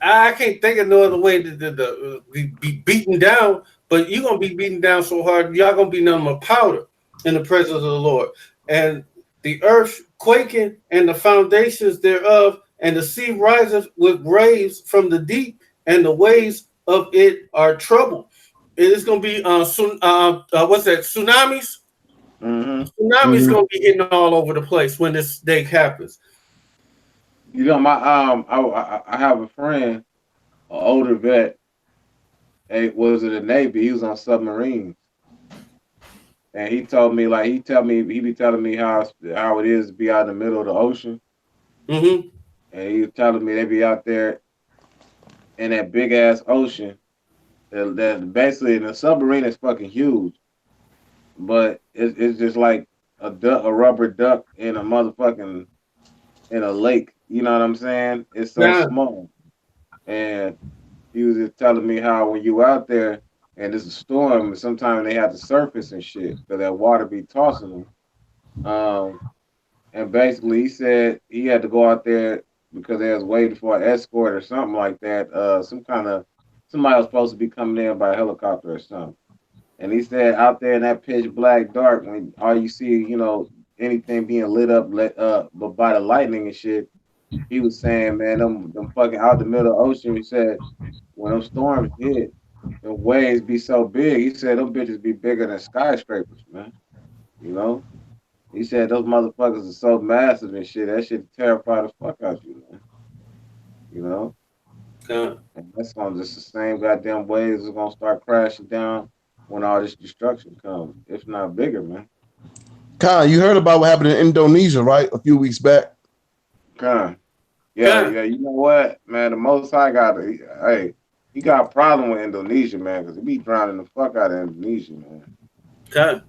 I can't think of no other way to be beaten down, but you're gonna be beaten down so hard, y'all gonna be nothing but powder in the presence of the Lord. And the earth quaking and the foundations thereof, and the sea riseth with waves from the deep, and the waves of it are troubled. It's gonna be what's that? Tsunamis. Tsunamis gonna be hitting all over the place when this thing happens. My I have a friend, an older vet. Was in the Navy. He was on submarines, and he told me he be telling me how it is to be out in the middle of the ocean. Mm-hmm. And he was telling me they be out there in that big ass ocean. That basically the submarine is fucking huge, but it's just like a rubber duck in a motherfucking in a lake. You know what I'm saying? It's so small. And he was just telling me how when you out there and it's a storm, sometimes they have to surface and shit because that water be tossing them. And basically he said he had to go out there because they was waiting for an escort or something like that. Somebody was supposed to be coming in by a helicopter or something. And he said out there in that pitch black dark, when all you see, anything being lit up, but by the lightning and shit, he was saying, man, them fucking out the middle of the ocean. He said when them storms hit, the waves be so big. He said them bitches be bigger than skyscrapers, man. He said those motherfuckers are so massive and shit. That shit terrify the fuck out you, man. And that's just the same goddamn waves is gonna start crashing down when all this destruction comes, if not bigger, man. Khan, you heard about what happened in Indonesia, right? A few weeks back. Khan. Yeah. You know what, man? The Most High he got a problem with Indonesia, man, because he be drowning the fuck out of Indonesia, man. Khan.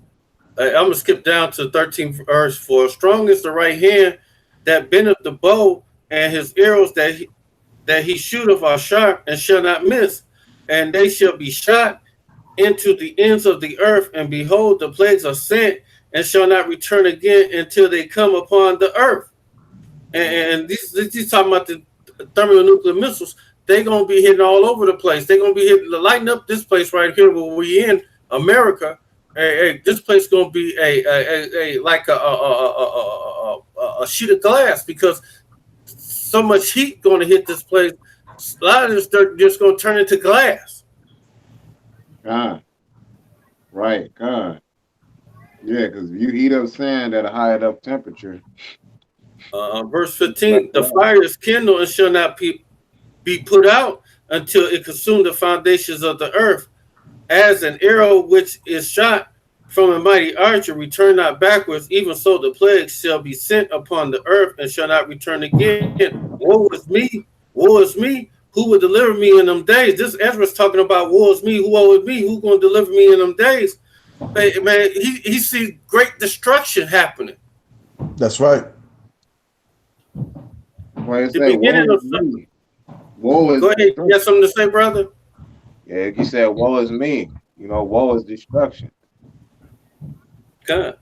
I'm gonna skip down to 13th verse. For strong is the right hand that bendeth the bow, and his arrows that he shooteth are sharp and shall not miss, and they shall be shot into the ends of the earth. And behold, the plagues are sent and shall not return again until they come upon the earth. And these talking about the thermonuclear missiles. They're gonna be hitting all over the place. They're gonna be lighting up this place right here where we in America. This place gonna be like a sheet of glass, because so much heat gonna hit this place. A lot of this dirt just gonna turn into glass. Right, God. Yeah, because you heat up sand at a high enough temperature. Verse 15: the fire is kindled and shall not be put out until it consume the foundations of the earth. As an arrow which is shot from a mighty archer, return not backwards, even so the plague shall be sent upon the earth and shall not return again. Woe is me, who will deliver me in them days? This Ezra's talking about woe is me, woe is me, who's going to deliver me in them days? Man, he sees great destruction happening. That's right. The beginning of woe is. Go ahead, you got something to say, brother? Yeah, he said, woe is me. Woe is destruction. God.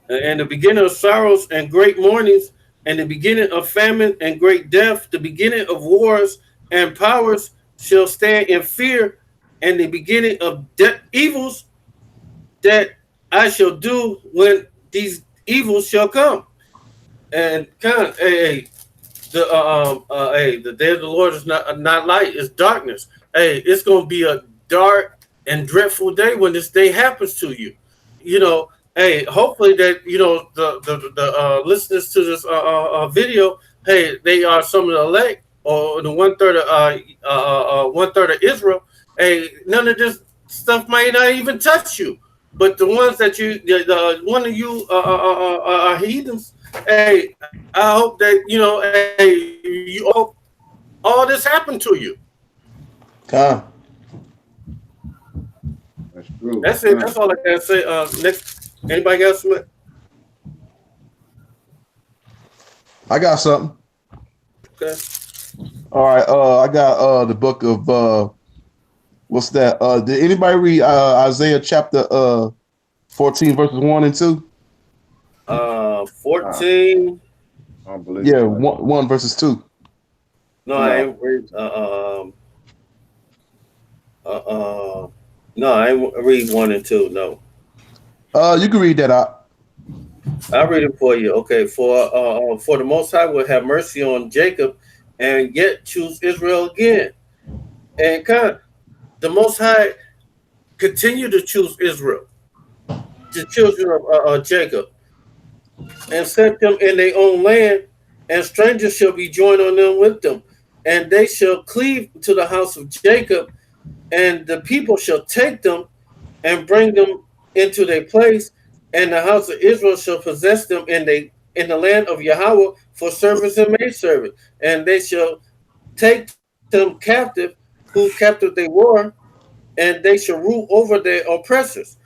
And the beginning of sorrows and great mournings, and the beginning of famine and great death, the beginning of wars and powers shall stand in fear, and the beginning of evils that I shall do when these evils shall come. And God, the day of the Lord is not light, it's darkness. It's gonna be a dark and dreadful day when this day happens to you. Hopefully that the listeners to this video, they are some of the elect or the 1/3 of Israel. None of this stuff might not even touch you, but the ones that one of you are heathens. I hope that you hope all this happened to you. Khan. That's true. That's it. That's all I can say. Next. Anybody got something? I got something. Okay. All right. I got the book of what's that? Did anybody read Isaiah chapter 14 verses 1 and 2? 14. Yeah, 1 verses 2. No, I ain't read. No, I ain't read 1 and 2. No. You can read that out. I'll read it for you. Okay. For the Most High will have mercy on Jacob, and yet choose Israel again. And God, the Most High continue to choose Israel, the children of Jacob, and set them in their own land, and strangers shall be joined on them with them, and they shall cleave to the house of Jacob, and the people shall take them and bring them into their place, and the house of Israel shall possess them in the land of Yahweh for servants and maidservants, and they shall take them captive, whose captive they were, and they shall rule over their oppressors.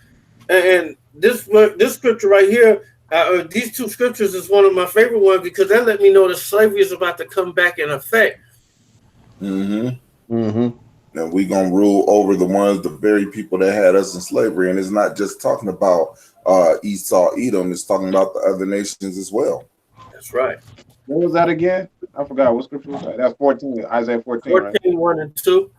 And this scripture right here, these two scriptures is one of my favorite ones, because that let me know that slavery is about to come back in effect. And we gonna rule over the very people that had us in slavery. And it's not just talking about Esau, Edom, it's talking about the other nations as well. That's right. What was that again? I forgot. What scripture was that? That's 14, Isaiah 14. 14, right? 1 and 2.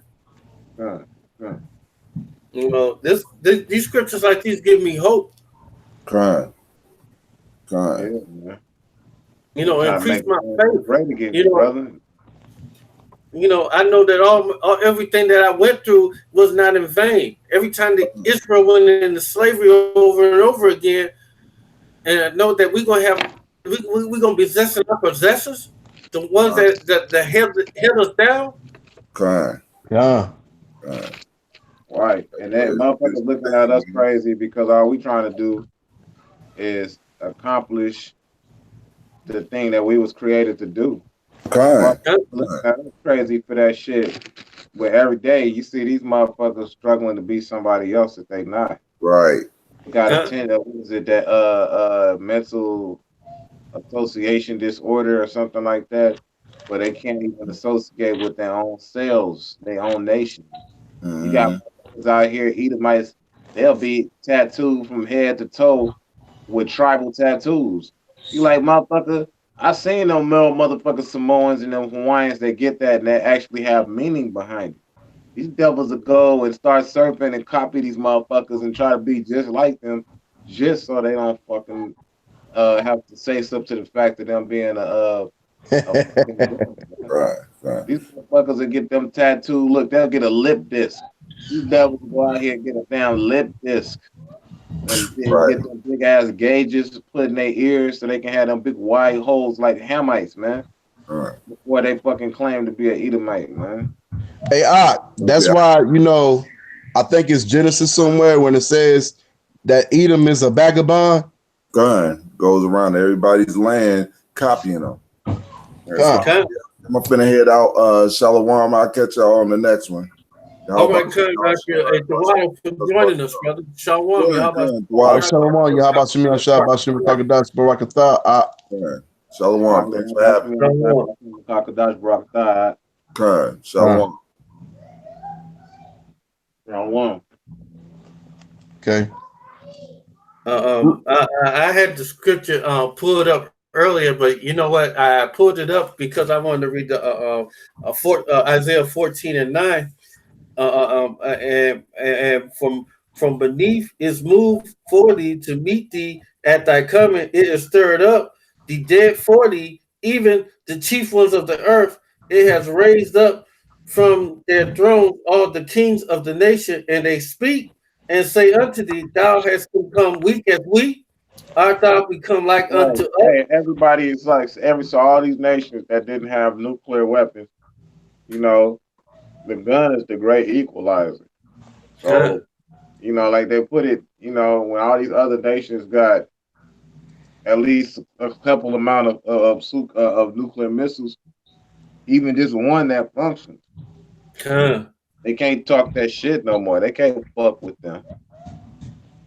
You know, these scriptures like these give me hope. Kind. Yeah, man. You know, Trying to increase make my it faith. great again, You know, brother. you know, I know that all everything that I went through was not in vain. Every time that Israel went into slavery over and over again, and I know that we're gonna have we're gonna be possessing our possessors, the ones that held us down. Kind. Yeah. Right. And that motherfuckers looking at us crazy because all we trying to do is accomplish the thing that we was created to do. Kind. Motherfuckers looking at us crazy for that shit. Where every day you see these motherfuckers struggling to be somebody else that they not. Right. They got a what is it, that mental association disorder or something like that, where they can't even associate with their own selves, their own nation. You got motherfuckers out here, Edomites, they'll be tattooed from head to toe with tribal tattoos. You like, motherfucker, I seen them motherfucking Samoans and them Hawaiians that get that and that actually have meaning behind it. These devils will go and start surfing and copy these motherfuckers and try to be just like them, just so they don't fucking have to say something to the fact of them being a Right. These motherfuckers that get them tattooed, look, they'll get a lip disc. These devils go out here and get a damn lip disc and get them big ass gauges put in their ears so they can have them big wide holes like Hamites, man. Before they fucking claim to be an Edomite, man. Hey, that's why, you know, I think it's Genesis somewhere when it says that Edom is a vagabond. Gun goes around everybody's land copying them. Okay. I'm finna head out. Shalom. I'll catch y'all on the next one. All right, Kurt, hey, Dwyer, for joining us, brother. Shalom. Shalom. Yahaba Shemi Ashab Bashim Kakadash Barakatha. Shalom. Thanks for having me. Kakadash Barakatha. Okay. Shalom. Shalom. Okay. I had the scripture pulled up earlier, but you know what? I pulled it up because I wanted to read the Isaiah 14:9. And from beneath is moved for thee to meet thee at thy coming. It is stirred up the dead for thee, even the chief ones of the earth. It has raised up from their thrones all the kings of the nation, and they speak and say unto thee, thou hast become weak as we, art thou become like unto us? Hey, everybody is like so all these nations that didn't have nuclear weapons, you know, the gun is the great equalizer. So, you know, like they put it, you know, when all these other nations got at least a couple amount of nuclear missiles, even just one that functions. They can't talk that shit no more. They can't fuck with them.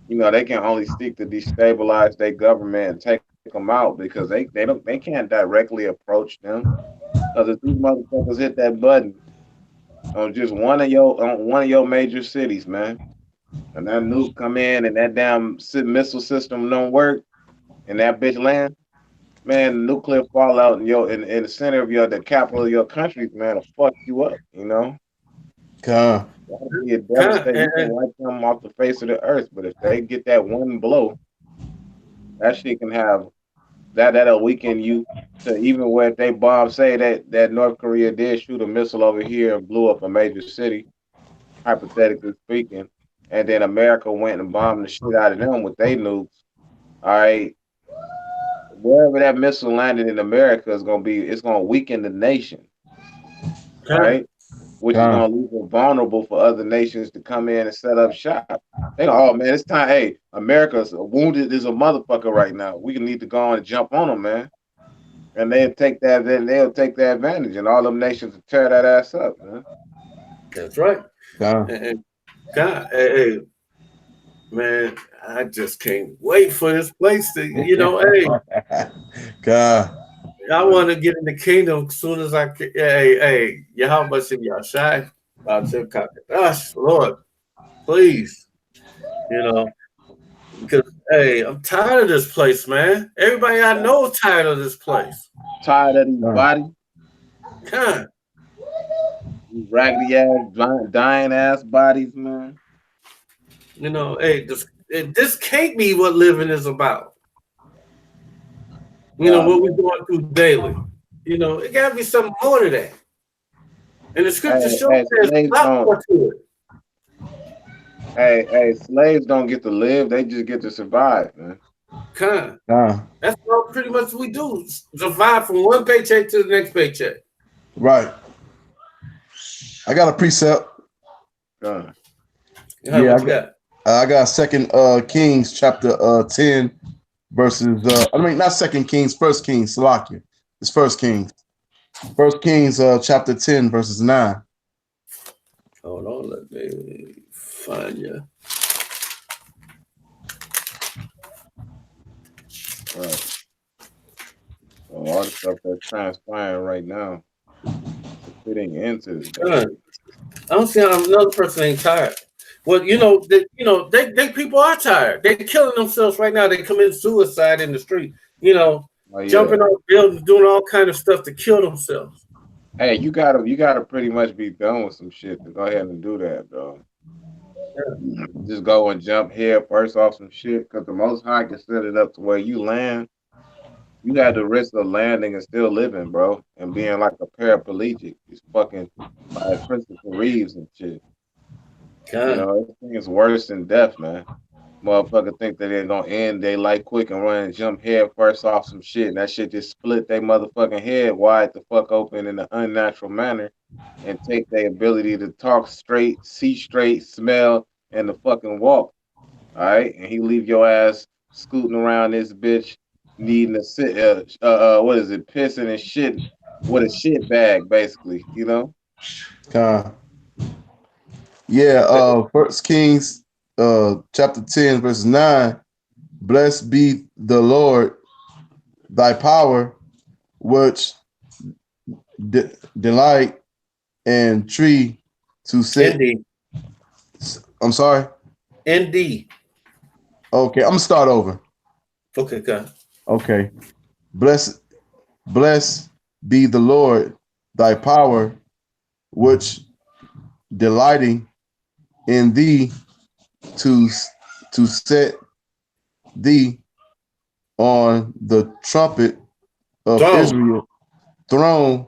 You know, they can only seek to destabilize their government and take them out because they can't directly approach them. Because if these motherfuckers hit that button on just one of your major cities, man, and that nuke come in and that damn missile system don't work, and that bitch land, man, nuclear fallout in the center of the capital of your country, man, will fuck you up, you know. That'll be a devastating. You can wipe them off the face of the earth, but if they get that one blow, that shit can have that'll weaken you to even where if they bomb, say that North Korea did shoot a missile over here and blew up a major city, hypothetically speaking, and then America went and bombed the shit out of them with their nukes. All right, wherever that missile landed in America is gonna weaken the nation. All right. Which is gonna leave it vulnerable for other nations to come in and set up shop. They go, oh man, it's time. Hey, America's wounded as a motherfucker right now. We need to go on and jump on them, man. And they'll take that advantage, and all them nations will tear that ass up, man. That's right. God, hey, man, I just can't wait for this place to, you know, hey. God. I want to get in the kingdom as soon as I can. Hey, Yahweh Shem Yashai, gosh, Lord, please, you know, because hey, I'm tired of this place, man. Everybody I know is tired of this place. Tired of these bodies. God. These raggedy ass, dying ass bodies, man. You know, hey, this can't be what living is about. You know, what we're going through daily. You know, it gotta be something more to that. And the scripture shows there's a lot more to it. Hey, slaves don't get to live; they just get to survive, man. That's what pretty much we do. Survive from one paycheck to the next paycheck. Right. I got a precept. Yeah, I got Second Kings chapter 10 verses. Not Second Kings, First Kings. Salakia. It's First Kings. First Kings chapter 10 verses 9. Hold on, let me find you. Right. So all the stuff that's transpiring right now, fitting into this. I don't see how another person ain't tired. Well, they people are tired. They're killing themselves right now. They commit suicide in the street. Jumping off buildings, doing all kind of stuff to kill themselves. Hey, you gotta pretty much be done with some shit to go ahead and do that, bro. Yeah. Just go and jump head first off some shit, because the Most High can set it up to where you land. You had the risk of landing and still living, bro, and being like a paraplegic. It's fucking like Christopher Reeves and shit. This thing is worse than death, man. Motherfucker think that they're gonna end their life quick and run and jump head first off some shit, and that shit just split their motherfucking head wide the fuck open in an unnatural manner and take their ability to talk straight, see straight, smell, and to fucking walk. All right, and he leave your ass scooting around this bitch needing to sit what is it, pissing and shit with a shit bag, basically, First Kings chapter 10 verse 9. Blessed be the Lord thy power, which delight and tree to sit. ND. I'm sorry. ND. Okay, I'm gonna start over. Okay, God. Okay. Blessed be the Lord thy power, which delighting in thee to set thee on the trumpet of Israel, throne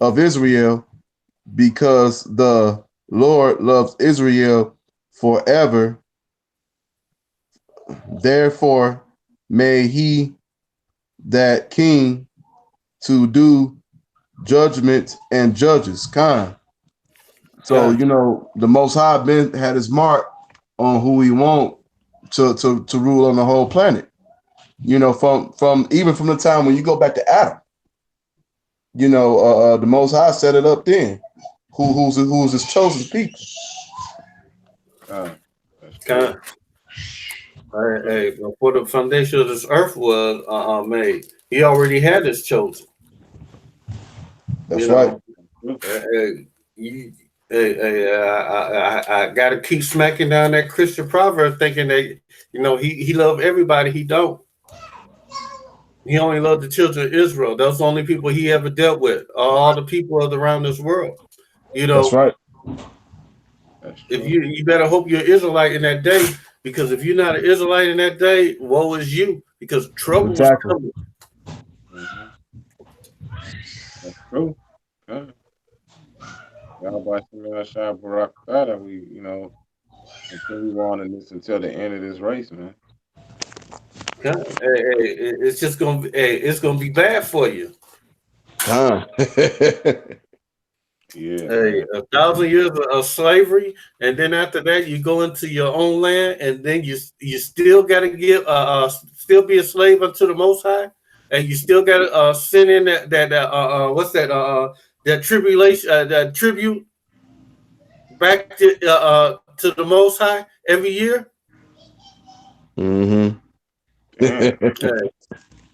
of Israel, because the Lord loves Israel forever. Therefore may he that king to do judgment and judges. So the Most High had his mark on who he want to rule on the whole planet. From even from the time when you go back to Adam, the Most High set it up then. Who's his chosen people? Before the foundation of this earth was made, he already had his chosen. That's right. I gotta keep smacking down that Christian proverb, thinking that he loved everybody. He don't. He only loved the children of Israel. Those the only people he ever dealt with. All the people around this world. That's right. If you better hope you're Israelite in that day, because if you're not an Israelite in that day, woe is you, because trouble is coming. That's true. We continue on in this until the end of this race, man. It's just it's gonna be bad for you. Yeah. 1,000 years of slavery, and then after that you go into your own land, and then you still got to give still be a slave unto the Most High, and you still got to send in that tribulation, that tribute back to the Most High every year. Mm-hmm.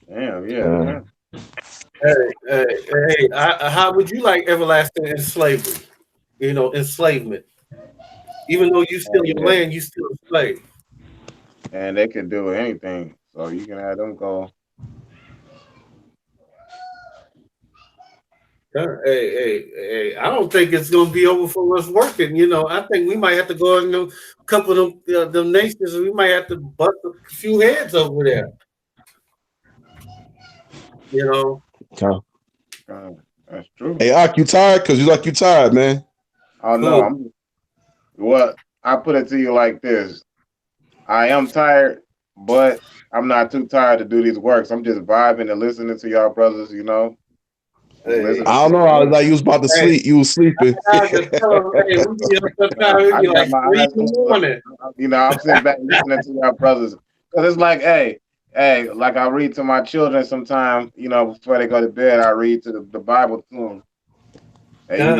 Damn, yeah. How would you like everlasting enslavement? Enslavement. Even though you still your land, you still a slave. And they can do anything, so you can have them go. Hey, I don't think it's gonna be over for us working. I think we might have to go in a couple of them nations, and we might have to bust a few heads over there. That's true. Hey, Ak, you tired? Because you tired, man. Oh no, I put it to you like this. I am tired, but I'm not too tired to do these works. I'm just vibing and listening to y'all brothers, Hey, I don't know. I was like, you was about to sleep. You was sleeping. I got my eyes closed. I'm sitting back listening to y'all brothers. Because it's like, hey, like I read to my children sometimes, before they go to bed, I read to the Bible to them. And,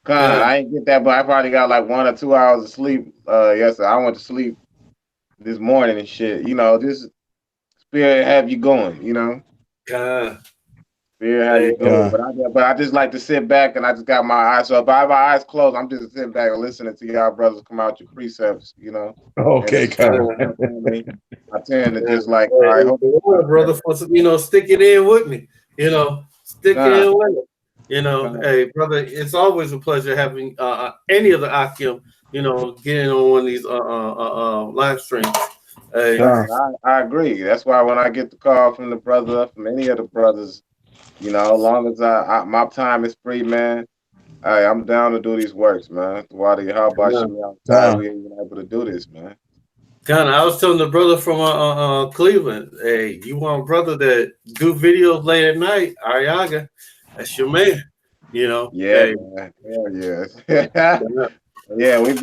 I ain't get that, but I probably got like 1 or 2 hours of sleep. Yes, I went to sleep this morning and shit. Just spirit have you going. Spirit have you going. But I just like to sit back and I just got my eyes. So if I have my eyes closed, I'm just sitting back and listening to y'all brothers come out your precepts. Okay, I tend to just like, all right, brother, for stick it in with me. Stick it in with me. Hey, brother, it's always a pleasure having any of the Akim, getting on one of these live streams. Hey. I agree. That's why when I get the call from the brother, from any of the brothers, as long as my time is free, man, I'm down to do these works, man. Why the hell about we ain't even able to do this, man. I was telling the brother from Cleveland, hey, you want a brother that do videos late at night, Ariaga, that's your man. Yeah, hey. Man. Hell yeah. Yeah, we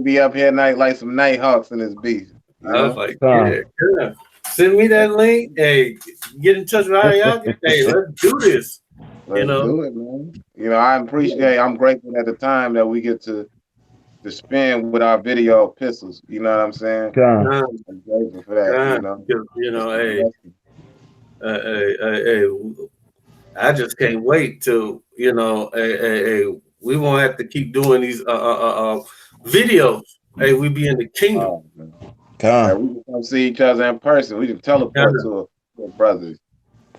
be up here night like some night hawks in this beast. I was like, yeah. Send me that link. Hey, get in touch with Ariaga. Hey, let's do this. Let's do it, man. I appreciate. I'm grateful at the time that we get to spend with our video epistles. You know what I'm saying? I'm grateful for that. Hey, I just can't wait till we won't have to keep doing these videos. Hey, we be in the kingdom. We can come see each other in person. We can teleport to our brothers.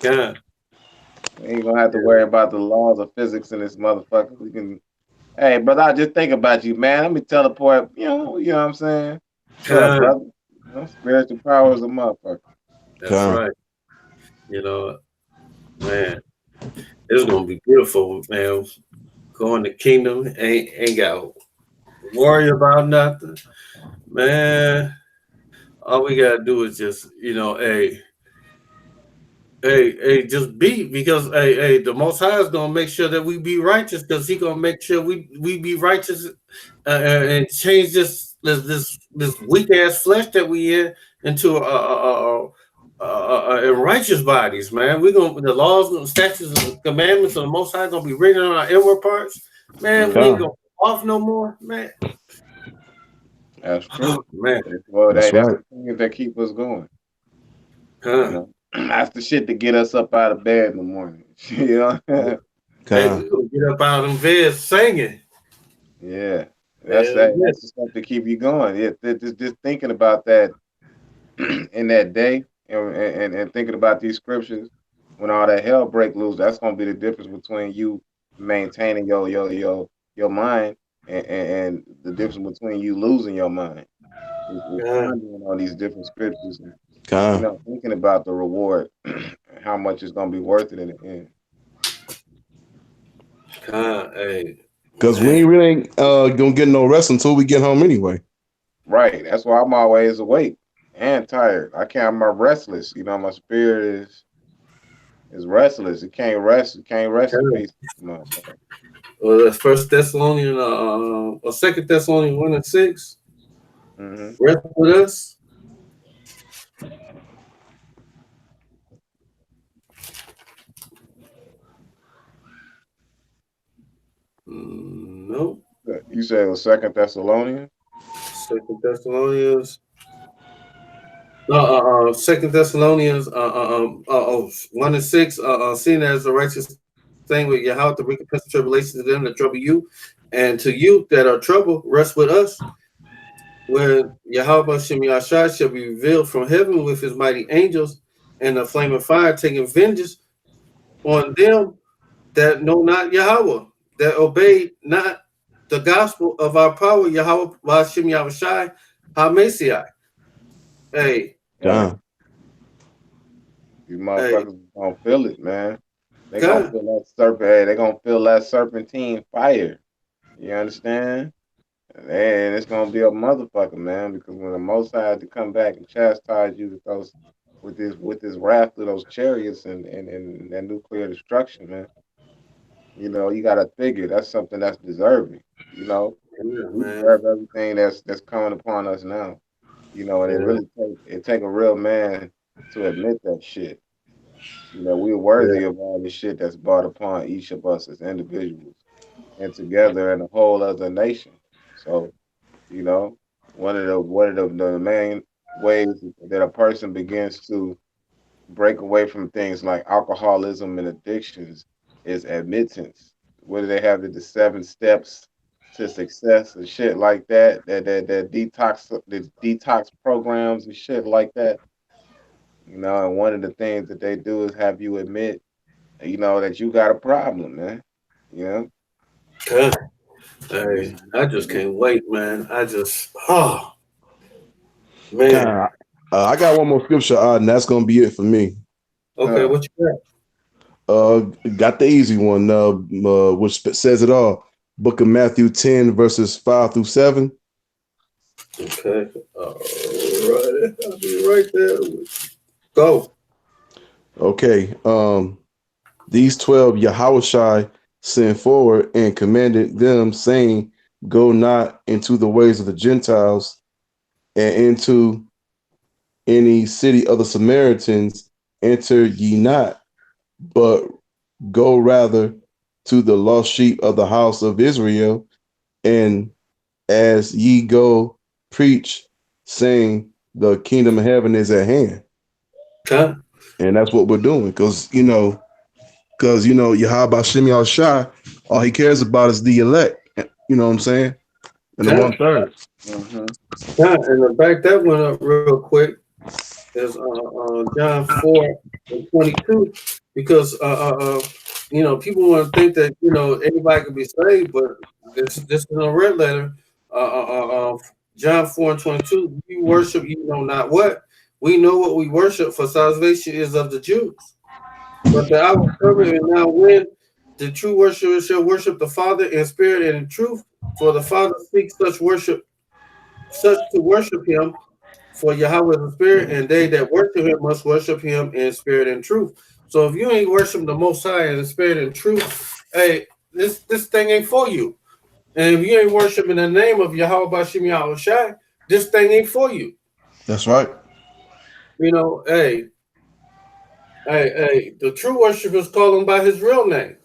We ain't gonna have to worry about the laws of physics in this motherfucker. We can, hey, brother, I just think about you, man. Let me teleport. You know what I'm saying? Brother. Spiritual power is a motherfucker. That's right. Man, it's gonna be beautiful, man. Going to kingdom, ain't got to worry about nothing, man. All we gotta do is just, just be, because the Most High is gonna make sure that we be righteous, because He gonna make sure we be righteous and change this weak ass flesh that we into righteous bodies, man. The laws, the statutes, and commandments of the Most High gonna be written on our inward parts, man. We ain't gonna off no more, man. That's true, man. Well, that's the things that keep us going. That's the shit to get us up out of bed in the morning. We gonna get up out of bed singing. Yeah, that's the stuff to keep you going. Yeah, just thinking about that in that day, and thinking about these scriptures when all that hell break loose. That's gonna be the difference between you maintaining your mind and the difference between you losing your mind. Pondering on these different scriptures, and, thinking about the reward, how much it's gonna be worth it in the end. Because we really ain't gonna get no rest until we get home anyway. Right. That's why I'm always awake and tired. I'm restless. My spirit is restless. It can't rest. It can't rest in peace. Well, that's 1 Thessalonians or 2 Thessalonians 1:6. Rest with us. No. You said it was 2 Thessalonians? 2 Thessalonians. 2 Thessalonians 1:6. Seen as a righteous thing with Yahweh to recompense the tribulation to them that trouble you, and to you that are troubled, rest with us. When Yahweh Shem Yahshai shall be revealed from heaven with his mighty angels, and the flame of fire, taking vengeance on them that know not Yahweh, that obey not the gospel of our power, Yahweh, Hashem Yahushai, HaMessiah. Hey, John. These hey, motherfuckers gonna feel it, man. They gonna God, feel that serpent. Hey, they gonna feel that serpentine fire. You understand? And it's gonna be a motherfucker, man. Because when the Most High had to come back and chastise you with this wrath of those chariots and that nuclear destruction, man. You know, you gotta figure that's something that's deserving. You know, yeah, we man. deserve everything that's coming upon us now. You know, and Yeah, it take a real man to admit that shit. You know, we're worthy yeah, of all the shit that's brought upon each of us as individuals and together in a whole as a nation. So, you know, one of the main ways that a person begins to break away from things like alcoholism and addictions is admittance. What do they have? The 7 steps to success and shit like that. That detox programs and shit like that. You know, and one of the things that they do is have you admit, you know, that you got a problem, man. You know. God. Hey, Mhm. I just can't wait, man. Oh, man. God, I got one more scripture, and that's gonna be it for me. Okay, Huh. what you got? Uh, got the easy one, which says it all. Book of Matthew 10, verses 5 through 7. Okay, all right. I'll be right there. Go. Okay. These 12 Yahushai sent forward and commanded them, saying, go not into the ways of the Gentiles and into any city of the Samaritans enter ye not, but go rather to the lost sheep of the house of Israel, and as ye go, preach, saying, the kingdom of heaven is at hand. Okay. And that's what we're doing, because Yahweh Shem Shai, all he cares about is the elect. You know what I'm saying? And the Okay. 1/3. Mm-hmm. Yeah, and to back that one up real quick is John 4:22, because people want to think that anybody can be saved, but this is a red letter. John 4:22, we worship you know not what. We know what we worship, for salvation is of the Jews. But the hour is coming, and now when the true worshipers shall worship the Father in spirit and in truth, for the Father seeks such to worship him. For Yahweh is a spirit, and they that worship him must worship him in spirit and truth. So if you ain't worshiping the Most High in spirit and truth, hey, this thing ain't for you. And if you ain't worshiping the name of Yahweh Bashim Yahushai, this thing ain't for you. That's right. Hey, the true worshipers call him by his real name.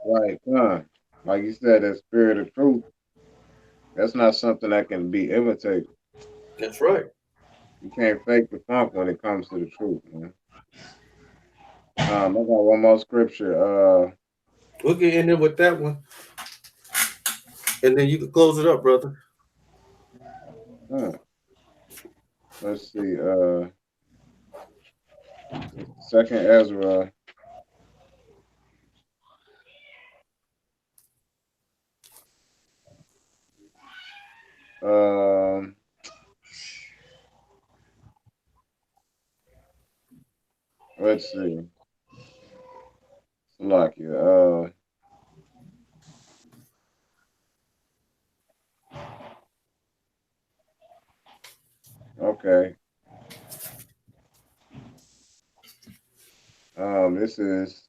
Right, huh? Like you said, that spirit of truth, that's not something that can be imitated. That's right. You can't fake the funk when it comes to the truth, man. I got one more scripture. We'll get in there with that one, and then you can close it up, brother. Huh, let's see. Second Ezra. Um, let's see. Lucky. Okay. This is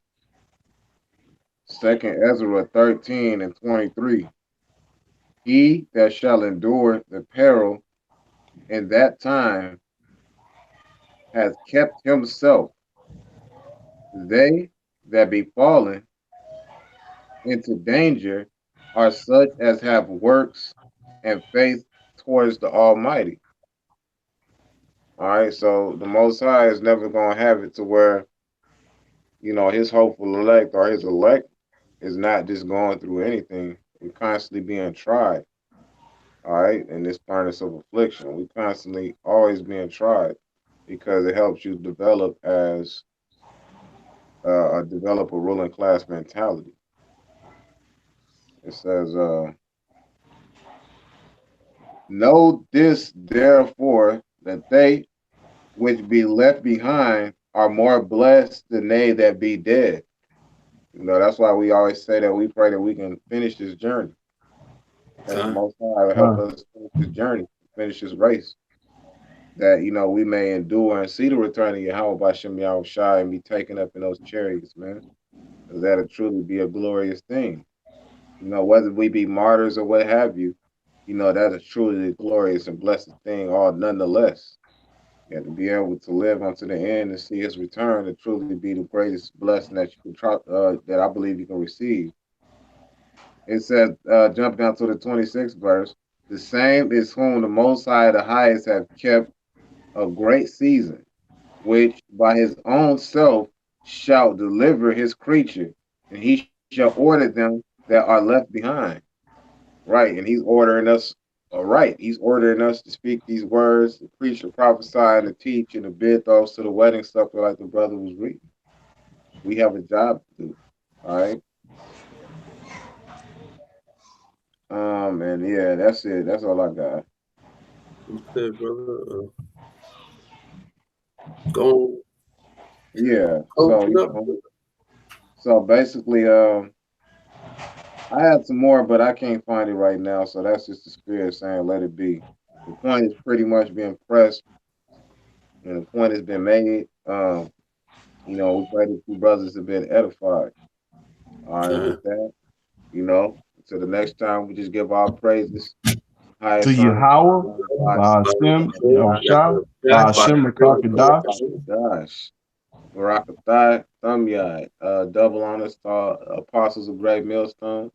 Second Ezra 13:23. He that shall endure the peril in that time has kept himself. They that be fallen into danger are such as have works and faith towards the Almighty. All right, so the Most High is never going to have it to where, his hopeful elect or his elect is not just going through anything. We're constantly being tried, all right, in this furnace of affliction. We constantly always being tried. because it helps you develop as develop a ruling class mentality. It says, know this therefore, that they which be left behind are more blessed than they that be dead. You know, that's why we always say that we pray that we can finish this journey. That the Most High will help us finish this journey, finish this race. That, you know, we may endure and see the return of Yahweh by Shem Yahushai and be taken up in those chariots, man. Because that'll truly be a glorious thing. You know, whether we be martyrs or what have you, you know, that is truly a glorious and blessed thing, all nonetheless. You have to be able to live unto the end and see his return to truly be the greatest blessing that you can try, that I believe you can receive. It says, jump down to the 26th verse, the same is whom the Most High, the highest, have kept a great season, which by his own self shall deliver his creature, and he shall order them that are left behind. Right, and he's ordering us. All right, he's ordering us to speak these words, to preach, to prophesy, and to teach, and to bid those to the wedding supper, like the brother was reading. We have a job to do. All right. And yeah, that's it. That's all I got. Okay, brother. Go. Yeah. So basically, I had some more, but I can't find it right now. So that's just the spirit saying, let it be. The point is pretty much being pressed, and the point has been made. You know, we pray that you brothers have been edified. All right, with that, you know, until the next time, we just give our praises. To Yahweh, Hashem, Yahushua, Hashem, Rakakadash. Gosh. Barakathai, Thumyai, double honors to all apostles of Great Millstone,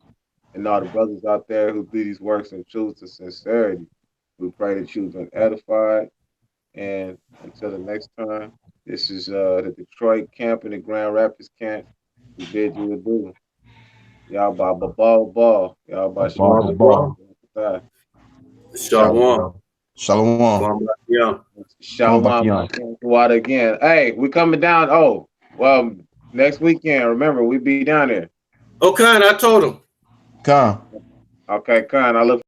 and all the brothers out there who do these works in truth and sincerity. We pray that you've been edified. And until the next time, this is the Detroit camp and the Grand Rapids camp. We bid you adieu. Y'all by ball. Y'all by Shalom. Shalom. Shalom. Shalom. Water again. Hey, we coming down. Oh, well, next weekend. Remember, we be down there. Oh, Khan, I told him. Khan. Okay, Khan. I look